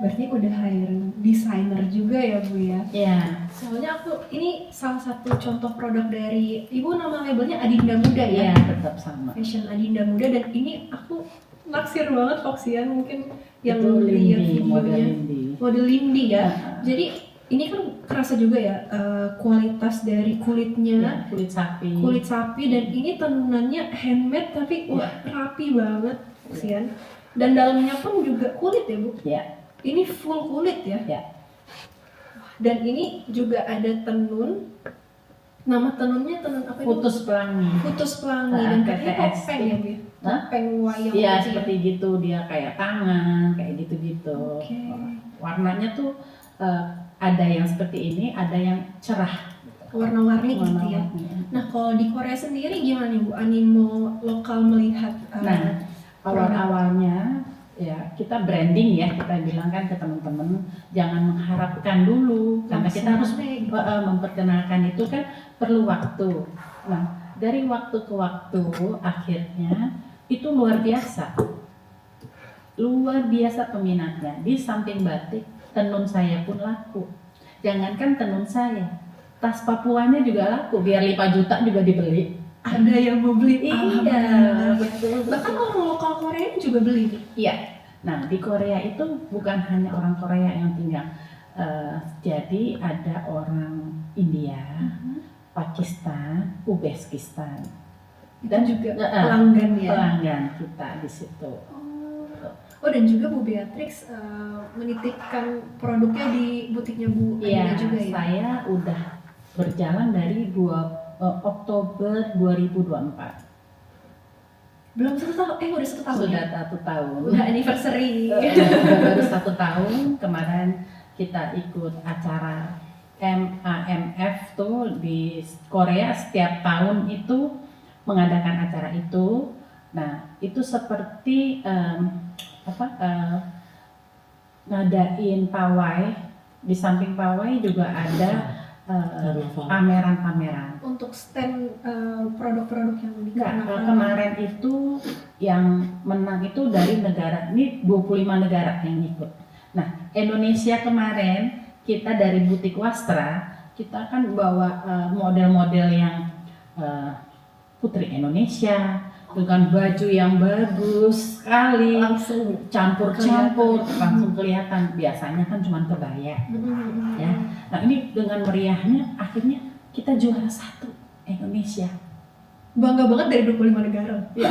Berarti udah hiring desainer juga ya Bu ya? Ya, Soalnya ini salah satu contoh produk dari Ibu, nama labelnya Adinda Muda ya ya? tetap sama. Fashion Adinda Muda, dan ini aku naksir banget Foxian, mungkin yang Itu lihat Lindy, model videonya. Lindy. Model Lindy ya. Ah, Jadi ini kan kerasa juga ya kualitas dari kulitnya, ya, kulit sapi. kulit sapi, dan ini tenunannya handmade tapi wah rapi banget Foxian. Dan dalamnya pun juga kulit ya Bu. Ya, Ini full kulit ya. ya. Dan ini juga ada tenun. Nama tenunnya tenun apa? Putus pelangi. Putus pelangi, Ah, dan katanya PTS. topeng ya Bu. ya? Hah? Topeng wayang. Iya gitu seperti gitu, dia kayak tangan, kayak gitu-gitu. Oke. Warnanya tuh ada yang seperti ini, ada yang cerah. Warna-warni gitu ya. Warna-warni. Nah kalau di Korea sendiri gimana nih Bu? Animo lokal melihat Nah, awal-awalnya ya kita branding ya, kita bilang kan ke teman-teman jangan mengharapkan dulu karena kita harus gitu. memperkenalkan itu kan perlu waktu. Nah, dari waktu ke waktu akhirnya itu luar biasa. Luar biasa peminatnya. Di samping batik, tenun saya pun laku. Jangankan tenun saya, tas Papuanya juga laku. Biar 5 juta juga dibeli. Ada yang mau beli. Iya, Alhamdulillah. betul. Bahkan orang lokal Korea juga beli nih. Iya. Nah, di Korea itu bukan hanya orang Korea yang tinggal. Jadi ada orang India, Pakistan, Uzbekistan, Dan juga eh, pelanggan ya. pelanggan kita di situ. Oh, dan juga Bu Beatrix menitipkan produknya di butiknya Bu Iya, Adinda juga ya. saya udah berjalan dari Oktober 2024. Belum 1 tahun, udah 1 tahun Sudah ya? 1 tahun. Udah anniversary. Baru 1 tahun kemarin kita ikut acara MAMF tuh di Korea, setiap tahun itu mengadakan acara itu. Nah itu seperti ngadain pawai, di samping pawai juga ada pameran-pameran. Untuk stand produk-produk yang Enggak, kemarin itu yang menang itu dari negara, ini 25 negara yang ikut. Nah, Indonesia kemarin kita dari butik Wastra, kita kan bawa model-model yang Putri Indonesia dengan baju yang bagus sekali, langsung campur-campur, langsung kelihatan. Biasanya kan cuma kebaya, ya. Nah, ini dengan meriahnya akhirnya kita juara 1 Indonesia. bangga banget dari 25 negara. Ya,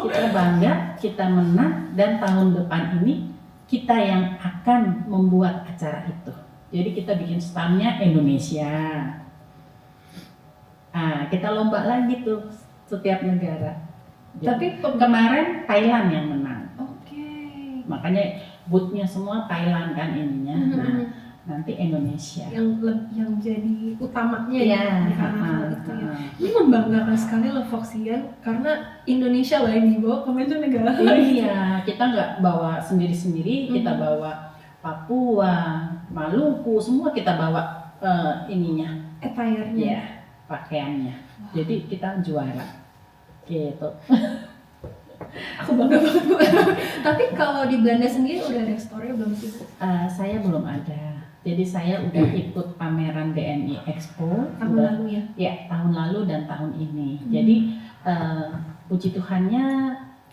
kita bangga, kita menang, dan tahun depan ini kita yang akan membuat acara itu. Jadi kita bikin standnya Indonesia. Kita lomba lagi tuh setiap negara. Tapi Kemarin Thailand yang menang. Oke. Makanya bootnya semua Thailand kan ininya. Nah, nanti Indonesia. yang jadi utamanya Iya, ya di karnaval itu ya. Ini membanggakan sekali loh Foxian, karena Indonesia lah yang dibawa ke mancanegara. Iya, kita nggak bawa sendiri-sendiri, kita bawa Papua, Maluku, semua kita bawa ininya, Attire-nya. ya, pakaiannya. Jadi kita juara, gitu. Aku bangga banget Bu. Tapi kalau di Belanda sendiri udah ada store-nya belum sih Bu? Saya belum ada. Jadi saya udah ikut pameran BNI Expo Tahun udah- lalu ya. ya tahun lalu dan tahun ini. Jadi puji Tuhannya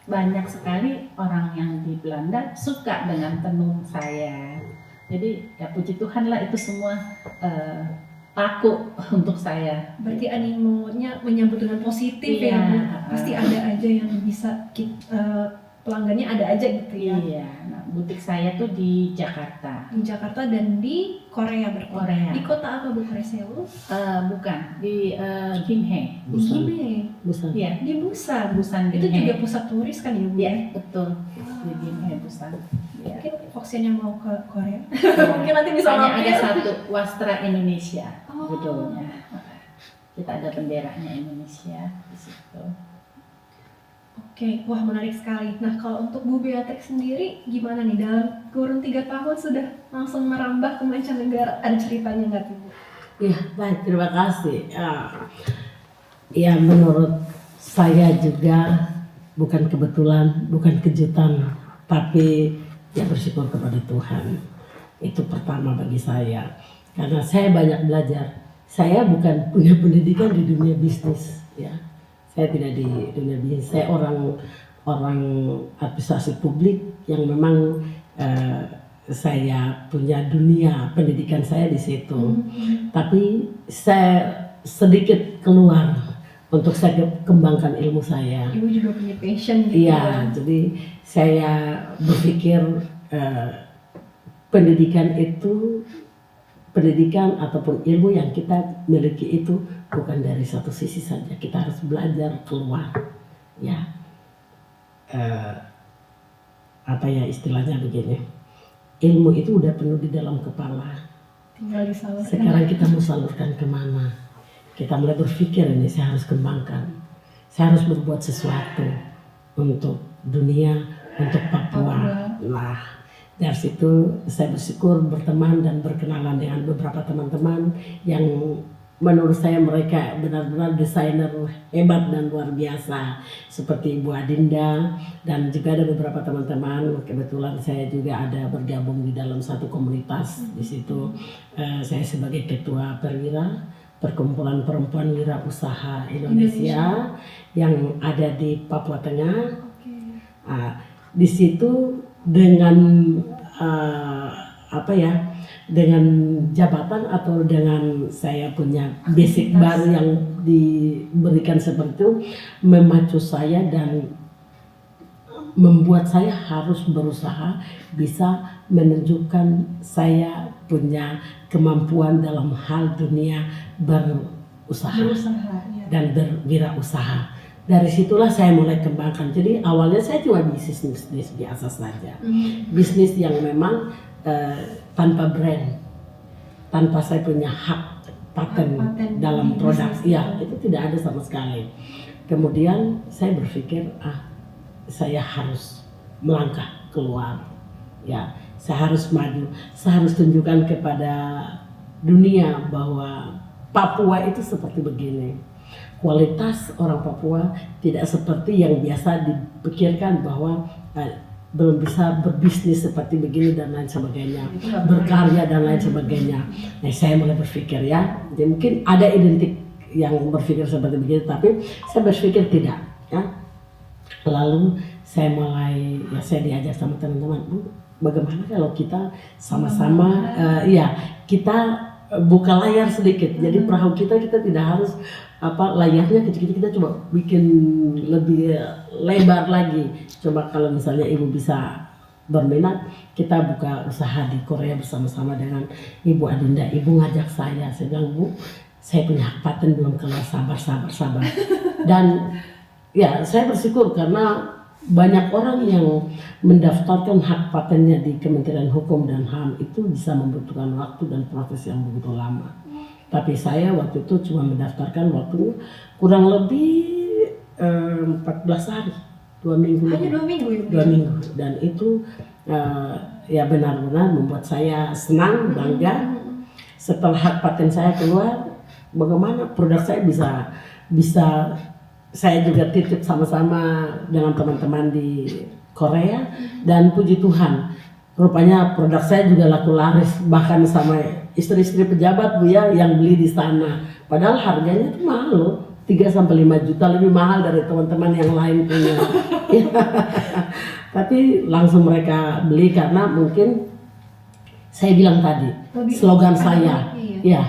banyak sekali orang yang di Belanda suka dengan tenun saya. Jadi ya puji Tuhan lah, itu semua laku untuk saya. Berarti animonya menyambut dengan positif Iya. ya Bu. Pasti ada aja yang bisa pelanggannya ada aja gitu ya. Iya. Nah, butik saya tuh di Jakarta, Di Jakarta dan di Korea berarti. Korea. Di kota apa Bu? Korea Seoul? Bukan di Gimhae. Busan. Gimana? Busan. Iya. Di Busan. Busan Itu Gimhae. juga pusat turis kan ya Bu? Iya, betul. Di Gimhae Busan. Iya. Mungkin Foxian yang mau ke Korea. Mungkin nanti bisa Hanya mampir. ada satu Wastra Indonesia Oh. judulnya. Kita ada benderanya Indonesia di situ. Oke, wah menarik sekali. Nah kalau untuk Bu Beatrix sendiri gimana nih, dalam kurun 3 tahun sudah langsung merambah ke mancanegara, ada ceritanya nggak tuh Bu? Ya, baik, terima kasih. Ya, menurut saya juga bukan kebetulan, bukan kejutan, tapi ya bersyukur kepada Tuhan. Itu pertama bagi saya, karena saya banyak belajar. Saya bukan punya pendidikan di dunia bisnis, ya. Saya tidak di dunia bisnis. Saya orang administrasi publik yang memang saya punya dunia pendidikan saya di situ. Tapi saya sedikit keluar untuk saya kembangkan ilmu saya. Ibu juga punya passion gitu. Iya, jadi saya berpikir pendidikan ataupun ilmu yang kita miliki itu bukan dari satu sisi saja. Kita harus belajar keluar, ya. Apa ya istilahnya begini, ilmu itu udah penuh di dalam kepala, Tinggal disalurkan. sekarang kita mau salurkan kemana? Kita mulai berpikir, ini saya harus kembangkan, saya harus berbuat sesuatu untuk dunia, untuk Papua. Nah, dari situ saya bersyukur berteman dan berkenalan dengan beberapa teman-teman yang menurut saya mereka benar-benar desainer hebat dan luar biasa, seperti Ibu Adinda, dan juga ada beberapa teman-teman. Kebetulan saya juga ada bergabung di dalam satu komunitas di situ. Saya sebagai ketua perwira Perkumpulan Perempuan Wira Usaha Indonesia yang ada di Papua Tengah. Di situ dengan dengan jabatan atau dengan saya punya basic baru yang diberikan seperti itu, memacu saya dan membuat saya harus berusaha bisa menunjukkan saya punya kemampuan dalam hal dunia berusaha Ya. dan berwirausaha. Dari situlah saya mulai kembangkan. Jadi awalnya saya cuma bisnis biasa saja, bisnis yang memang tanpa brand, tanpa saya punya hak paten dalam produk, ya itu tidak ada sama sekali. Kemudian saya berpikir, saya harus melangkah keluar, ya saya harus maju, saya harus tunjukkan kepada dunia bahwa Papua itu seperti begini. Kualitas orang Papua tidak seperti yang biasa dipikirkan bahwa belum bisa berbisnis seperti begini dan lain sebagainya, berkarya dan lain sebagainya. Nah, saya mulai berpikir, ya, jadi mungkin ada identik yang berpikir seperti begini, tapi saya berpikir tidak, ya. Lalu saya mulai, ya saya diajak sama teman-teman, Bu, bagaimana kalau kita sama-sama, kita buka layar sedikit. Jadi perahu kita tidak harus layarnya kecil-kecil, kita coba bikin lebih lebar lagi. Coba kalau misalnya Ibu bisa berminat, kita buka usaha di Korea bersama-sama dengan Ibu Adinda. Ibu ngajak saya bilang, Bu, saya punya hak paten belum keluar, sabar. Dan ya saya bersyukur karena banyak orang yang mendaftarkan hak patennya di Kementerian Hukum dan HAM itu bisa membutuhkan waktu dan proses yang begitu lama. Tapi saya waktu itu cuma mendaftarkan waktunya kurang lebih 14 hari, 2 minggu. Hanya 2 minggu ya? 2 minggu. Dan itu ya benar-benar membuat saya senang, bangga. Setelah hak paten saya keluar, bagaimana produk saya bisa saya juga titip sama-sama dengan teman-teman di Korea, dan puji Tuhan rupanya produk saya juga laku laris, bahkan sama istri-istri pejabat, Bu, ya, yang beli di sana. Padahal harganya itu mahal loh, 3-5 juta, lebih mahal dari teman-teman yang lain punya. Tapi langsung mereka beli karena mungkin saya bilang tadi, slogan saya,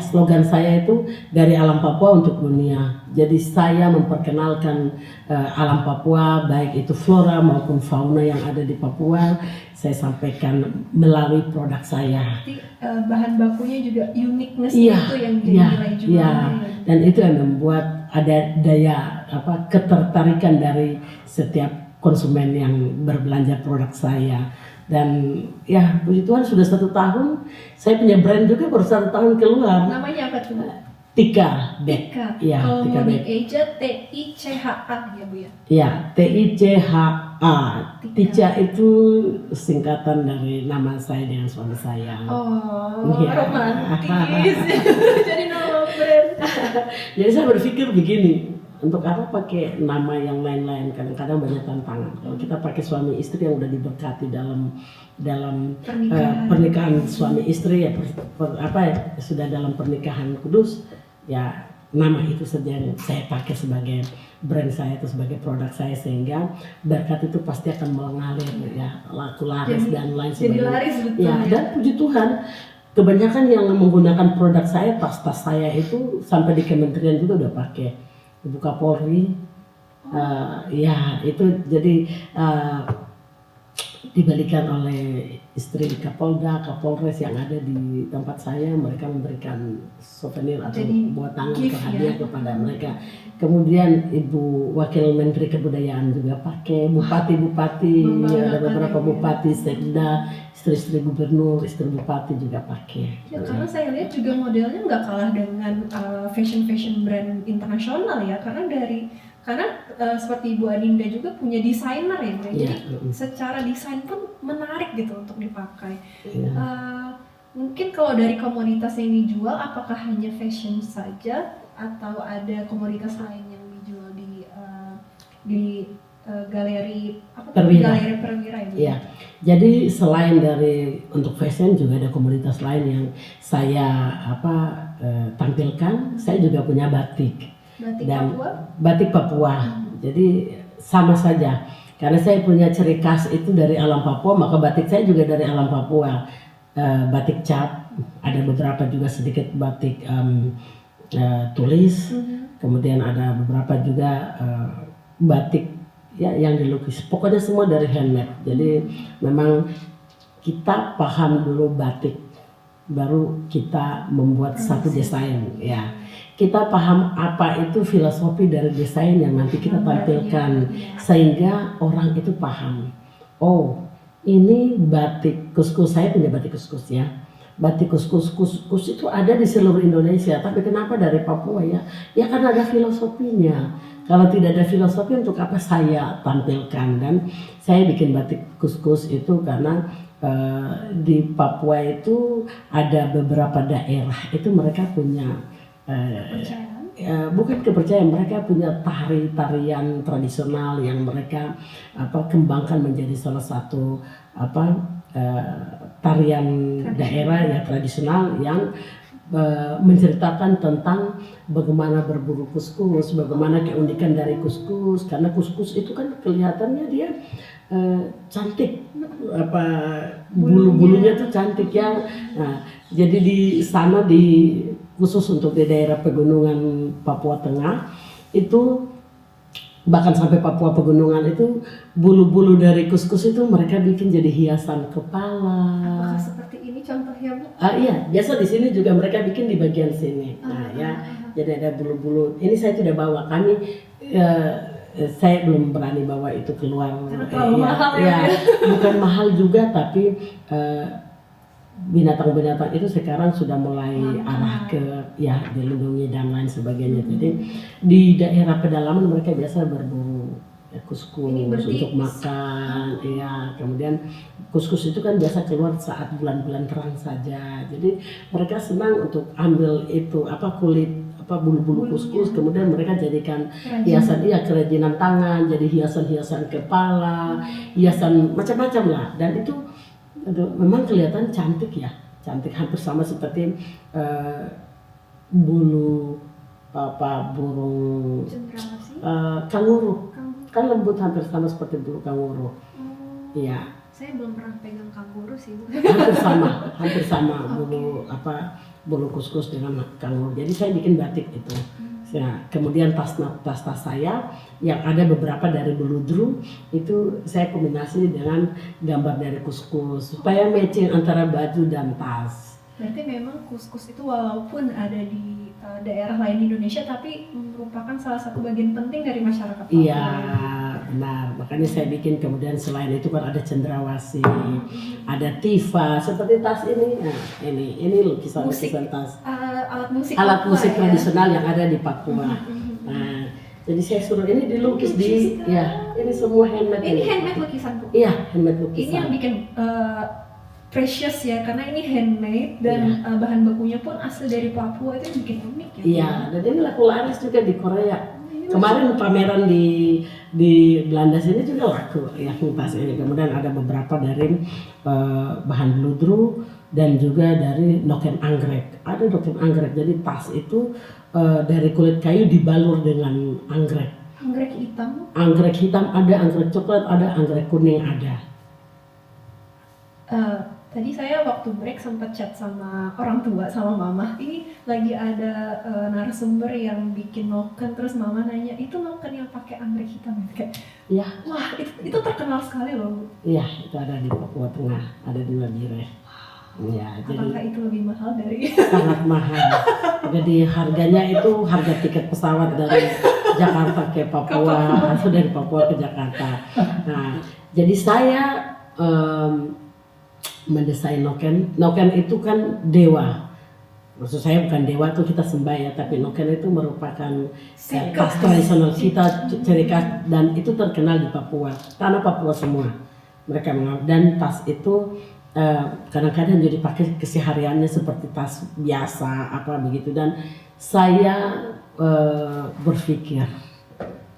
slogan saya itu dari alam Papua untuk dunia. Jadi saya memperkenalkan alam Papua, baik itu flora maupun fauna yang ada di Papua, saya sampaikan melalui produk saya. Jadi bahan bakunya juga uniqueness itu yang jadi nilai jualnya. Dan itu yang membuat ada daya ketertarikan dari setiap konsumen yang berbelanja produk saya. Dan ya puji Tuhan sudah 1 tahun, saya punya brand juga baru 1 tahun keluar. Namanya apa tuh? Tika Bag. Ya, kalau Tika mau Bag. di-eja TICHA ya, Bu, ya? Ya, TICHA. Tica itu singkatan dari nama saya dengan suami saya. Oh, Ya. romantis. Jadi nama brand. Jadi saya berpikir begini, Untuk apa pakai nama yang lain-lain? Kadang-kadang banyak tantangan. Kalau kita pakai suami istri yang udah diberkati dalam pernikahan suami istri ya, sudah dalam pernikahan kudus, ya nama itu saja yang saya pakai sebagai brand saya atau sebagai produk saya, sehingga berkat itu pasti akan mengalir ya, laku laris dan lain Jadi sebagainya. laris betul Ya, dan puji Tuhan kebanyakan yang menggunakan produk saya, tas-tas saya itu sampai di kementerian juga udah pakai. Ibu Kapolri, ya itu jadi dibalikan oleh istri Kapolda, Kapolres yang ada di tempat saya, mereka memberikan souvenir atau Jadi, buat tangan gift atau hadiah ya. kepada mereka. Kemudian Ibu Wakil Menteri Kebudayaan juga pakai, bupati-bupati, ada beberapa bupati, sekda, istri-istri gubernur, istri bupati juga pakai. Ya, karena saya lihat juga modelnya nggak kalah dengan fashion brand internasional ya, karena seperti Ibu Adinda juga punya desainer ya, Mbak. Jadi secara desain pun menarik gitu untuk dipakai. Mungkin kalau dari komoditas yang dijual, apakah hanya fashion saja atau ada komoditas lain yang dijual di galeri Perwira. Galeri Perwira ya? Iya. Jadi selain dari untuk fashion juga ada komoditas lain yang saya tampilkan. Saya juga punya batik. Dan Papua? Batik Papua. Jadi sama saja. Karena saya punya ciri khas itu dari alam Papua, maka batik saya juga dari alam Papua. Batik cap, ada beberapa juga sedikit batik tulis. Kemudian ada beberapa juga batik ya yang dilukis. Pokoknya semua dari handmade. Jadi memang kita paham dulu batik, baru kita membuat satu desain ya. Kita paham apa itu filosofi dari desain yang nanti kita tampilkan, sehingga orang itu paham. Oh, ini batik kuskus, saya punya batik kuskus ya. Batik kuskus itu ada di seluruh Indonesia, tapi kenapa dari Papua ya? Ya karena ada filosofinya. Kalau tidak ada filosofi, untuk apa saya tampilkan? Dan saya bikin batik kuskus itu karena di Papua itu ada beberapa daerah itu mereka punya bukan kepercayaan, mereka punya tarian tradisional yang mereka kembangkan menjadi salah satu tarian daerah ya tradisional yang menceritakan tentang bagaimana berburu kuskus, bagaimana keunikan dari kuskus, karena kuskus itu kan kelihatannya dia cantik, bulu-bulunya tuh cantik ya. Nah, jadi di sana khusus untuk di daerah pegunungan Papua Tengah itu, bahkan sampai Papua Pegunungan itu, bulu-bulu dari kuskus itu mereka bikin jadi hiasan kepala. Apakah seperti ini contohnya, Bu? Iya, biasa di sini juga mereka bikin di bagian sini. Nah ya, jadi ada bulu-bulu. Ini saya tidak bawa, saya belum berani bawa itu keluar. Mahal ya, bukan mahal juga, tapi binatang-binatang itu sekarang sudah mulai arah ke ya dilindungi dan lain sebagainya. Jadi di daerah pedalaman mereka biasa berburu kuskus untuk makan, ya. Kemudian kuskus itu kan biasa keluar saat bulan-bulan terang saja. Jadi mereka senang untuk ambil itu kulit bulu-bulu kuskus, kemudian mereka jadikan hiasan, kerajinan tangan, jadi hiasan-hiasan kepala, hiasan macam-macam lah. Dan itu memang kelihatan cantik ya, cantik, hampir sama seperti bulu burung kanguru, kan lembut, hampir sama seperti bulu kanguru. Iya. Saya belum pernah pegang kanguru sih, Bu. hampir sama bulu kuskus dengan kanguru. Jadi saya bikin batik itu. Ya, kemudian tas saya yang ada beberapa dari beludru itu saya kombinasi dengan gambar dari kuskus supaya matching antara baju dan tas. Berarti memang kuskus itu walaupun ada di daerah lain di Indonesia, tapi merupakan salah satu bagian penting dari masyarakat Papua. Iya, benar. Makanya saya bikin. Kemudian selain itu kan ada cendrawasih, ada tifa seperti tas ini. Nah, ini lukisan tas. Alat musik tradisional yang ada di Papua. Nah, jadi saya suruh ini dilukis ini semua handmade. Ini handmade lukisan, Bu? Iya, handmade lukisan. Ini yang bikin precious ya, karena ini handmade dan bahan bakunya pun asli dari Papua, itu bikin unik ya. Iya, dan ini laku laris juga di Korea. Ini Kemarin pameran di Belanda sini juga laku ya tas ini. Kemudian ada beberapa dari bahan bludru dan juga dari noken anggrek. Ada noken anggrek, jadi tas itu dari kulit kayu dibalur dengan anggrek. Anggrek hitam. Anggrek hitam ada, anggrek coklat ada, anggrek kuning ada. Tadi saya waktu break sempat chat sama orang tua, sama mama. Ini lagi ada narasumber yang bikin noken, terus mama nanya, itu noken yang pakai anggrek hitam ya? Kayak, Iya. wah itu terkenal sekali loh. Iya, itu ada di Papua Tengah, ada di Nabire. Ya, jadi Apakah itu lebih mahal dari? sangat mahal. Jadi harganya itu harga tiket pesawat dari Jakarta ke Papua atau dari Papua ke Jakarta. Nah, jadi saya mendesain noken. Noken itu kan dewa. Maksud saya bukan dewa itu kita sembah ya, tapi noken itu merupakan tas tradisional kita, ciri khas, dan itu terkenal di Papua. Tanah Papua semua mereka menganggap, dan tas itu kadang-kadang jadi pakai kesehariannya seperti tas biasa apa begitu. Dan saya berpikir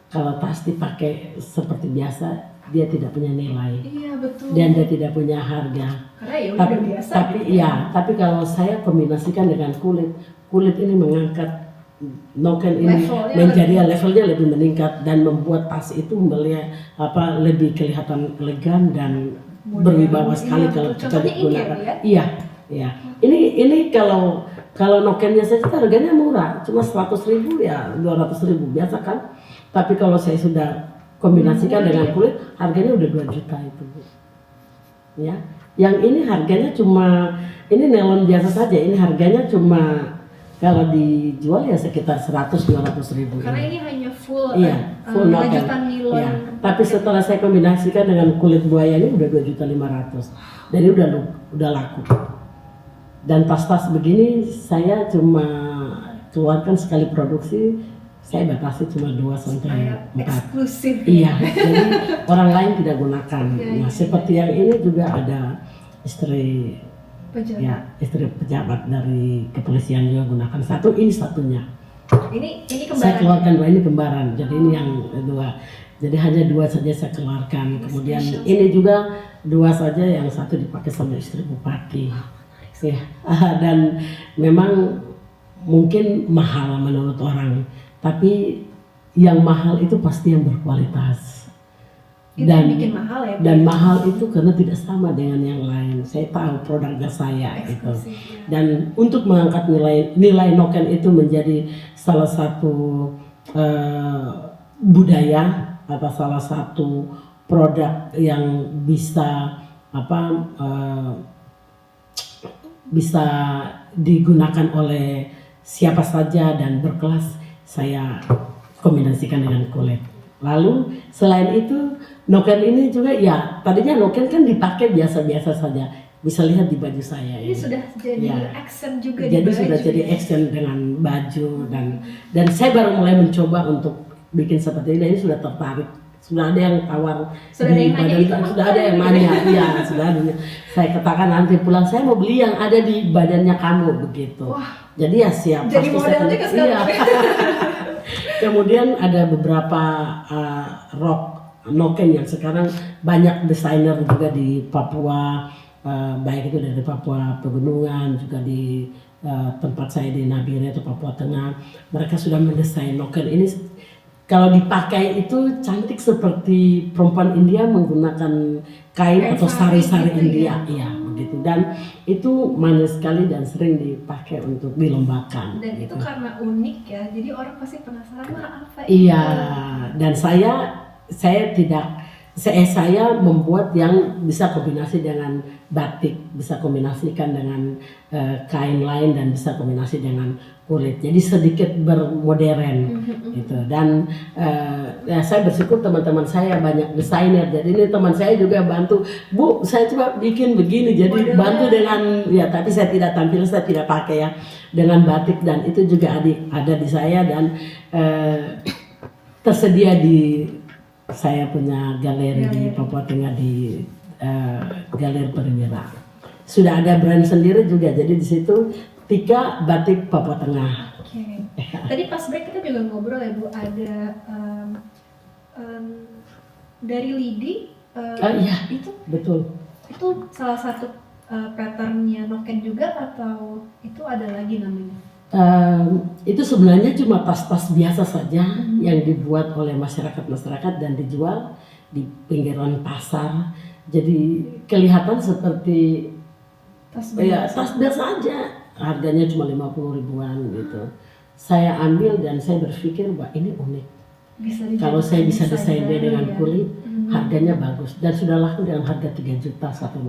kalau tas dipakai seperti biasa dia tidak punya nilai. Iya betul. Dan dia tidak punya harga. Karena ya Tapi, udah biasa. tapi gitu. ya, tapi kalau saya kombinasikan dengan kulit ini mengangkat noken ini levelnya lebih meningkat dan membuat tas itu lebih kelihatan elegan dan berwibawa sekali kalau kita digunakan. Iya. Ini kalau nokennya saja harganya murah, cuma 100.000 ya 200.000 biasa kan. Tapi kalau saya sudah kombinasikan dengan kulit, harganya udah 2 juta itu. Ya. Yang ini harganya cuma, ini nelon biasa saja, ini harganya cuma kalau dijual ya sekitar 100-200.000. Karena ini hanya full noken. lanjutan nilon. Ya. Tapi setelah saya kombinasikan dengan kulit buaya ini udah 2.500.000. Jadi udah laku. Dan tas-tas begini saya cuma keluarkan sekali produksi, saya batasi cuma 2 sampai 4. Eksklusif. Iya, jadi orang lain tidak gunakan. Ya, seperti yang ini juga ada istri pejabat. Ya, istri pejabat dari kepolisian juga gunakan. Ini satunya. Ini kembaran. Saya keluarkan 2, ini kembaran. Jadi ini yang 2. Jadi hanya 2 saja saya keluarkan. Kemudian ini juga 2 saja, yang 1 dipakai sama istri bupati. Ya, dan memang mungkin mahal menurut orang. Tapi yang mahal itu pasti yang berkualitas. Itu yang bikin mahal ya. Dan mahal itu karena tidak sama dengan yang lain. Saya tahu produknya saya itu. Ya. Dan untuk mengangkat nilai noken itu menjadi salah satu budaya atau salah satu produk yang bisa bisa digunakan oleh siapa saja dan berkelas, saya kombinasikan dengan kulit. Lalu selain itu noken ini juga ya, tadinya noken kan dipakai biasa-biasa saja, bisa lihat di baju saya ini sudah jadi accent juga jadi di baju. Sudah jadi accent dengan baju, dan saya baru mulai mencoba untuk bikin seperti ini sudah tertarik. Sudah ada yang tawar, sudah ada yang nanya, iya sudah ada. Saya katakan nanti pulang saya mau beli yang ada di badannya kamu begitu. Wah, jadi ya siap. Jadi modelnya ke sekarang. Iya. Kemudian ada beberapa rok noken yang sekarang banyak desainer juga di Papua, baik itu dari Papua Pegunungan juga di tempat saya di Nabire atau Papua Tengah. Mereka sudah mendesain noken ini. Kalau dipakai itu cantik seperti perempuan India menggunakan kain atau sari-sari gitu India, iya begitu. Dan itu manis sekali dan sering dipakai untuk dilombakan. Dan gitu. Itu karena unik ya, jadi orang pasti penasaran apa Iya, dan saya membuat yang bisa kombinasi dengan batik, bisa kombinasikan dengan kain lain dan bisa kombinasi dengan kulit. Jadi sedikit bermodern gitu. Dan saya bersyukur teman-teman saya banyak desainer. Jadi ini teman saya juga bantu, Bu, saya coba bikin begini. Jadi bantu dengan tapi saya tidak tampil, saya tidak pakai ya, dengan batik, dan itu juga ada di saya dan tersedia di saya punya galeri di Papua Tengah di Galeri Perwira. Sudah ada brand sendiri juga, jadi di situ Tika batik Papua Tengah. Oke. Tadi pas break kita juga ngobrol ya Bu, ada dari lidi. Iya, itu betul. salah satu patternnya noken juga atau itu ada lagi namanya? Itu sebenarnya cuma tas-tas biasa saja yang dibuat oleh masyarakat dan dijual di pinggiran pasar. Jadi kelihatan seperti Tas tas biasa aja. Harganya cuma 50 ribuan gitu. Saya ambil dan saya berpikir bahwa ini unik. Kalau saya bisa desain dia dengan kulit, harganya bagus dan sudah laku dengan harga 3 juta satu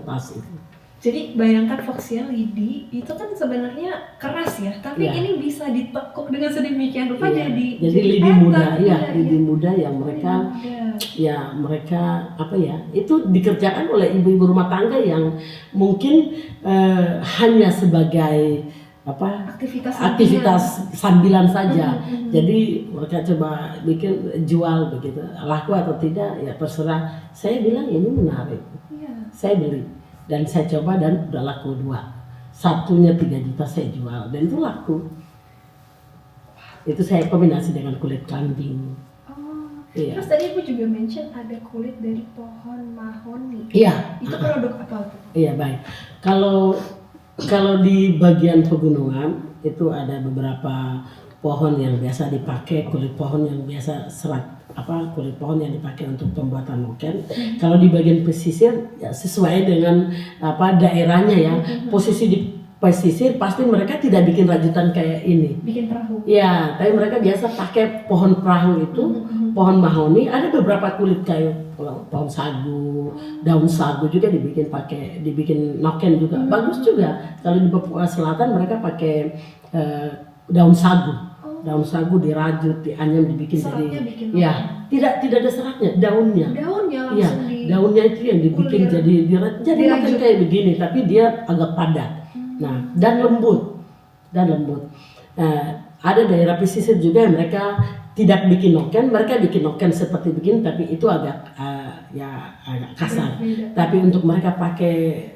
tas itu. Jadi bayangkan Foxian lidi itu kan sebenarnya keras ya, tapi ini bisa ditekuk dengan sedemikian rupa jadi lidi muda, lidi muda yang mereka itu dikerjakan oleh ibu-ibu rumah tangga yang mungkin hanya sebagai aktivitas sambilan saja. Jadi mereka coba bikin jual begitu, laku atau tidak ya terserah. Saya bilang ini menarik, saya beli dan saya coba dan udah laku 2. Satunya 3 juta saya jual dan itu laku. Itu saya kombinasi dengan kulit kambing. Iya. Terus tadi Ibu juga mention ada kulit dari pohon mahoni. Iya. Itu produk apa? Iya, baik. Kalau di bagian pegunungan itu ada beberapa pohon yang biasa dipakai, kulit pohon yang biasa kulit pohon yang dipakai untuk pembuatan noken. Kalau di bagian pesisir ya sesuai dengan daerahnya ya. Posisi di pesisir pasti mereka tidak bikin rajutan kayak ini. Bikin perahu. Ya, tapi mereka biasa pakai pohon perahu itu, pohon mahoni. Ada beberapa kulit kayu, pohon sagu, daun sagu juga dibikin noken juga. Bagus juga. Kalau di Papua Selatan mereka pakai daun sagu. Daun sagu dirajut, dianyam, dibikin seratnya jadi tidak ada seratnya, daunnya langsung daunnya itu yang dibikin jadi noken kayak begini, tapi dia agak padat. Nah, dan lembut. Ada daerah pesisir juga yang mereka tidak bikin noken, mereka bikin noken seperti begini, tapi itu agak agak kasar. Tapi untuk mereka pakai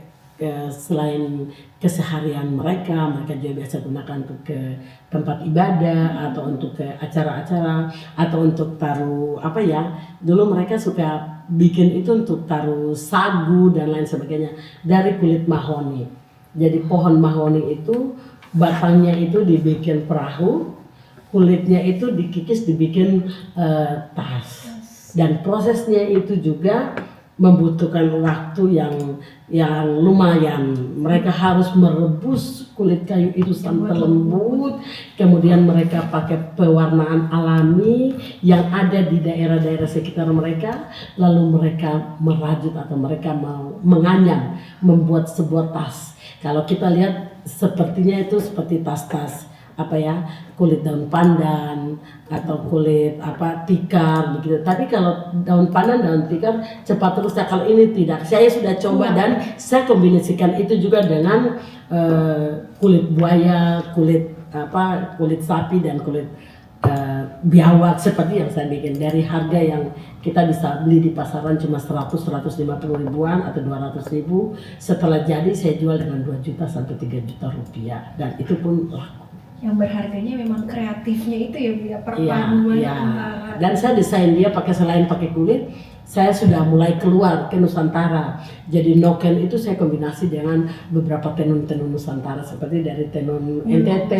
selain keseharian mereka juga biasa gunakan untuk ke tempat ibadah atau untuk ke acara-acara atau untuk taruh dulu mereka suka bikin itu untuk taruh sagu dan lain sebagainya dari kulit mahoni. Jadi pohon mahoni itu batangnya itu dibikin perahu, kulitnya itu dikikis dibikin tas. Dan prosesnya itu juga membutuhkan waktu yang lumayan. Mereka harus merebus kulit kayu itu sampai lembut, kemudian mereka pakai pewarnaan alami yang ada di daerah-daerah sekitar mereka, lalu mereka merajut atau mereka menganyam, membuat sebuah tas. Kalau kita lihat sepertinya itu seperti tas-tas kulit daun pandan atau kulit tikar begitu. Tapi kalau daun pandan, daun tikar cepat rusak. Kalau ini tidak. Saya sudah coba dan saya kombinasikan itu juga dengan kulit buaya, kulit sapi dan kulit biawak seperti yang saya bikin. Dari harga yang kita bisa beli di pasaran cuma 100-150 ribuan atau 200 ribu. Setelah jadi saya jual dengan 2 juta sampai 3 juta rupiah dan itu pun laku. Yang berharganya memang kreatifnya itu ya Bu ya, perpaduan antara. Dan saya desain dia selain pakai kulit, saya sudah mulai keluar ke Nusantara. Jadi noken itu saya kombinasi dengan beberapa tenun-tenun Nusantara seperti dari tenun NTT,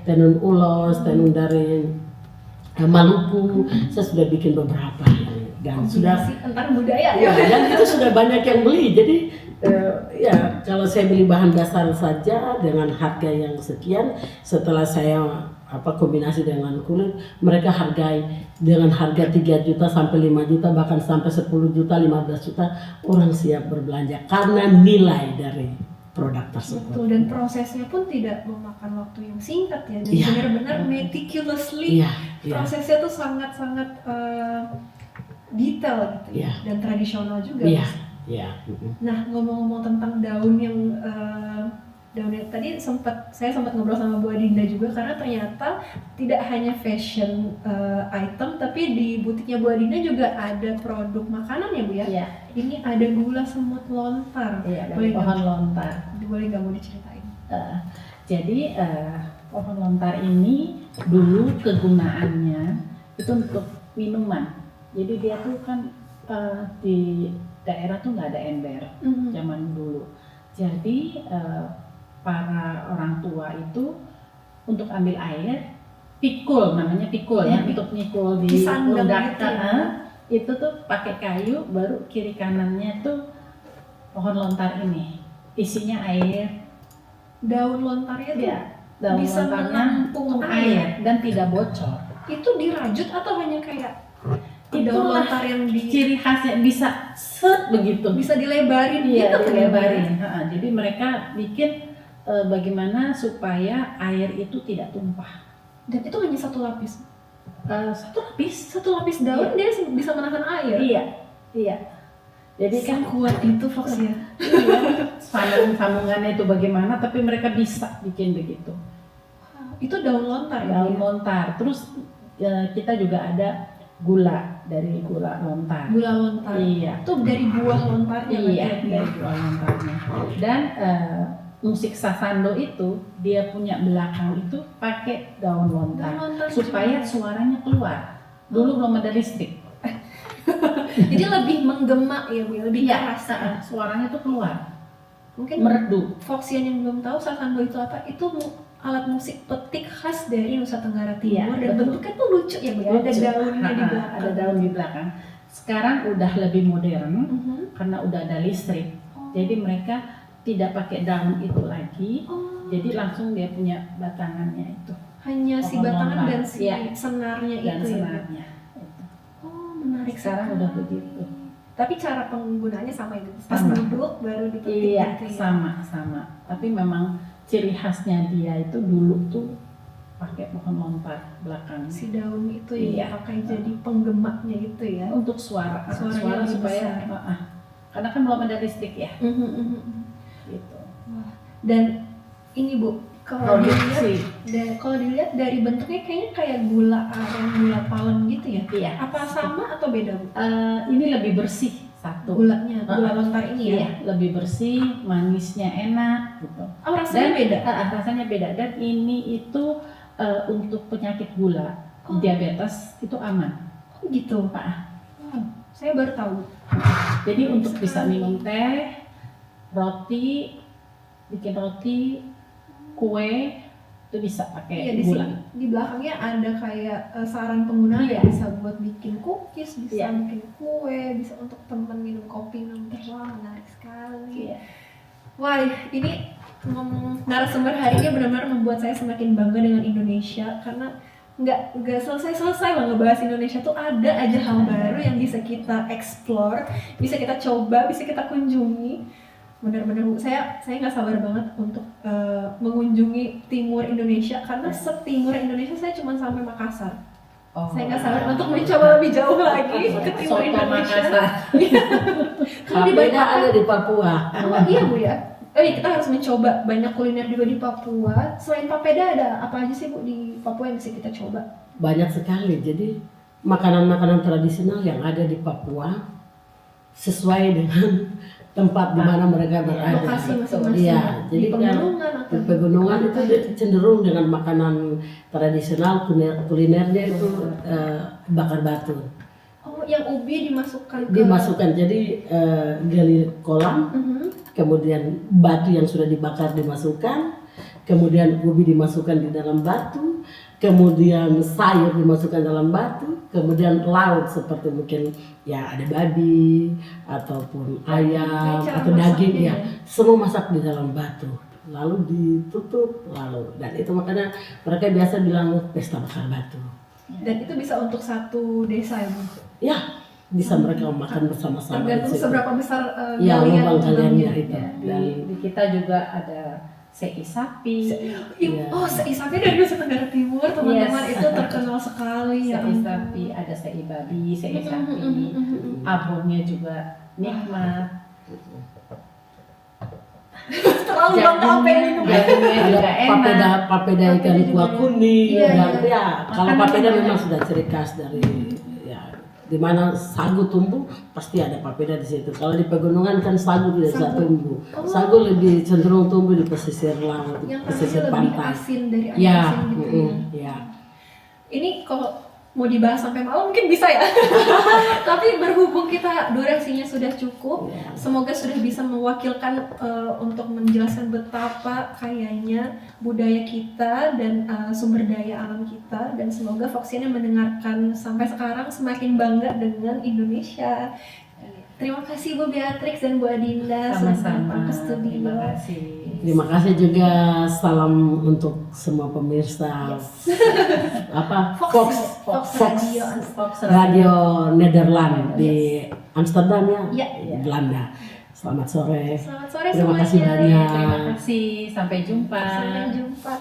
tenun Ulos, tenun dari Maluku. Saya sudah bikin beberapa dan sudah antar budaya dan itu sudah banyak yang beli. Jadi kalau saya beli bahan dasar saja dengan harga yang sekian, setelah saya kombinasi dengan kulit, mereka hargai dengan harga 3 juta sampai 5 juta bahkan sampai 10 juta, 15 juta orang siap berbelanja karena nilai dari produk tersebut. Betul, dan prosesnya pun tidak memakan waktu yang singkat ya, dan benar-benar meticulously. Prosesnya tuh sangat-sangat detail gitu dan tradisional juga. Nah, ngomong-ngomong tentang daun yang tadi saya sempat ngobrol sama Bu Adinda juga karena ternyata tidak hanya fashion item tapi di butiknya Bu Adinda juga ada produk makanan ya Bu ya. Iya. Ini ada gula semut lontar. Iya, dari pohon lontar. Boleh nggak mau diceritain? Eh, jadi pohon lontar ini dulu kegunaannya itu untuk minuman. Jadi dia tuh kan di daerah tuh nggak ada ember zaman dulu. Jadi para orang tua itu untuk ambil air pikul, namanya pikul ya, untuk mikul di Disandang pundak. gitu ya. Itu tuh pakai kayu, baru kiri kanannya tuh pohon lontar ini. Isinya air. Daun lontarnya tuh Ya, daun bisa lontarnya menampung air. dan tidak bocor. Itu dirajut atau hanya kayak daun Itulah lontar yang ciri khasnya, bisa set begitu. bisa dilebarin Iya, gitu kan? dilebarin. Jadi mereka bikin bagaimana supaya air itu tidak tumpah. Dan itu hanya satu lapis. Satu lapis. Satu lapis daun dia bisa menahan air. Iya. Jadi kan Kuat itu Fox ya. sambungannya itu bagaimana, tapi mereka bisa bikin begitu. Itu daun lontar ya. Daun lontar. Terus kita juga ada gula, dari gula lontar. Gula lontar. Iya. Itu dari buah lontarnya Iya, berarti. dari buah lontarnya. Dan musik sasando itu dia punya belakang itu pakai daun lontar Daun lontar supaya suaranya keluar. Dulu belum ada listrik. Jadi lebih menggema ya, Bu, lebih Iya, keras. Ya. suaranya tuh keluar, Mungkin merdu. Foxian yang belum tahu sasando itu apa? Itu alat musik petik khas dari Nusa Tenggara Timur Iya, dan betul. bentuknya tuh lucu ya, Bu. Ada Lucu. daunnya di belakang. Ada daun di belakang. Sekarang udah lebih modern Mhm. karena udah ada listrik. Oh. Jadi mereka tidak pakai daun itu lagi. Oh. Jadi langsung dia punya batangannya itu Hanya si pohon batangan lontar. dan si Iya. senarnya dan itu ya. senarnya. Itu. Oh, menarik. Sekarang sekali. udah begitu. Tapi cara penggunaannya sama itu. Pas Sama. duduk baru dipetik Iya, gitu ya. sama. Tapi memang ciri khasnya dia itu dulu tuh pakai pohon lontar belakang. Si daun itu ya Iya. pakai jadi penggemaknya itu ya. Untuk suara Suaranya lebih supaya besar. karena kan belum ada listrik ya. Gitu. Dan ini Bu, kalau dilihat Produksi. kalau dilihat dari bentuknya kayaknya kayak gula aren, gula palem gitu ya. Iya. Apa sama atau beda Bu? Ini lebih bersih satu. Gulanya, gula lontar ini ya. Iya, lebih bersih, manisnya enak gitu. Oh, rasanya beda. Rasanya beda, dan ini itu untuk penyakit gula, Oh. diabetes itu aman. Oh gitu. Pak. Wow, saya baru tahu. Jadi untuk bisa minum teh, roti, bikin roti, kue itu bisa pakai Iya, di gula. sini di belakangnya ada kayak saran pengguna Iya. ya, bisa buat bikin cookies, bisa Iya. bikin kue, bisa untuk teman minum kopi, minum teh. Wah, menarik sekali. Iya. Wah, ini narasumber hari ini benar-benar membuat saya semakin bangga dengan Indonesia karena nggak selesai loh ngebahas Indonesia tuh, ada aja hal baru yang bisa kita explore, bisa kita coba, bisa kita kunjungi. Benar-benar Bu, saya nggak sabar banget untuk mengunjungi timur Indonesia karena setimur Indonesia saya cuma sampai Makassar. Oh. Saya nggak sabar untuk mencoba lebih jauh lagi ke timur Soto Indonesia. Makassar. Kalau di Papeda Balikpapan- ada di Papua. Oh iya Bu ya. Oh iya, kita harus mencoba banyak kuliner juga di Papua. Selain papeda ada apa aja sih Bu di Papua yang bisa kita coba? Banyak sekali. Jadi makanan-makanan tradisional yang ada di Papua sesuai dengan tempat di mana mereka berada. Lokasi masing-masing. Iya, Di jadi kan pegunungan atau di pegunungan itu dia cenderung dengan makanan tradisional, kulinernya itu bakar batu. Oh, yang ubi dimasukkan ke Dimasukkan, jadi gali kolam, Mhm. kemudian batu yang sudah dibakar dimasukkan, kemudian ubi dimasukkan di dalam batu, kemudian sayur dimasukkan dalam batu, kemudian lauk seperti mungkin ya ada babi ataupun ayam Cara atau daging masaknya ya, semua masak di dalam batu, lalu ditutup, lalu dan itu makanya mereka biasa bilang pesta bakar batu. Dan itu bisa untuk satu desa ya Bu? Ya, bisa mereka makan bersama-sama. Tergantung di situ. seberapa besar Ya, galian lubang galiannya lubangnya. itu. Ya, Dan di kita juga ada sei sapi. Iya. Oh, seisapnya dari Nusa Tenggara Timur, teman-teman. Yes. Itu terkenal sekali ya. Sei sapi, ada sei babi, sei sapi. Abonnya juga nikmat. Terlalu bangga apa yang minum. Jagungnya ada juga enak. papeda ikan Papeda kuah juga. kuning Iya, dan iya. ya kalau Makanan papeda banyak. memang sudah ciri khas dari ya Di mana sagu tumbuh pasti ada papeda di situ. Kalau di pegunungan kan sagu tidak bisa tumbuh. Sagu lebih cenderung tumbuh di pesisir laut, di Yang pesisir katanya lebih pantai. asin dari air Ya, asin gitu ya. ya. Ini kalau mau dibahas sampai malam mungkin bisa ya. Tapi berhubung kita durasinya sudah cukup, Ya. semoga sudah bisa mewakilkan untuk menjelaskan betapa kayanya budaya kita dan sumber daya alam kita, dan semoga Foxy ini mendengarkan sampai sekarang semakin bangga dengan Indonesia. Terima kasih Bu Beatrix dan Bu Adinda sudah datang Sama-sama. ke studio. Terima kasih. Terima kasih juga, salam untuk semua pemirsa apa Fox Fox Radio. Radio Nederland di Amsterdam ya, Ya. Belanda. Selamat sore. Selamat sore Terima semuanya. kasih banyak. Terima kasih. Sampai jumpa. Sampai jumpa.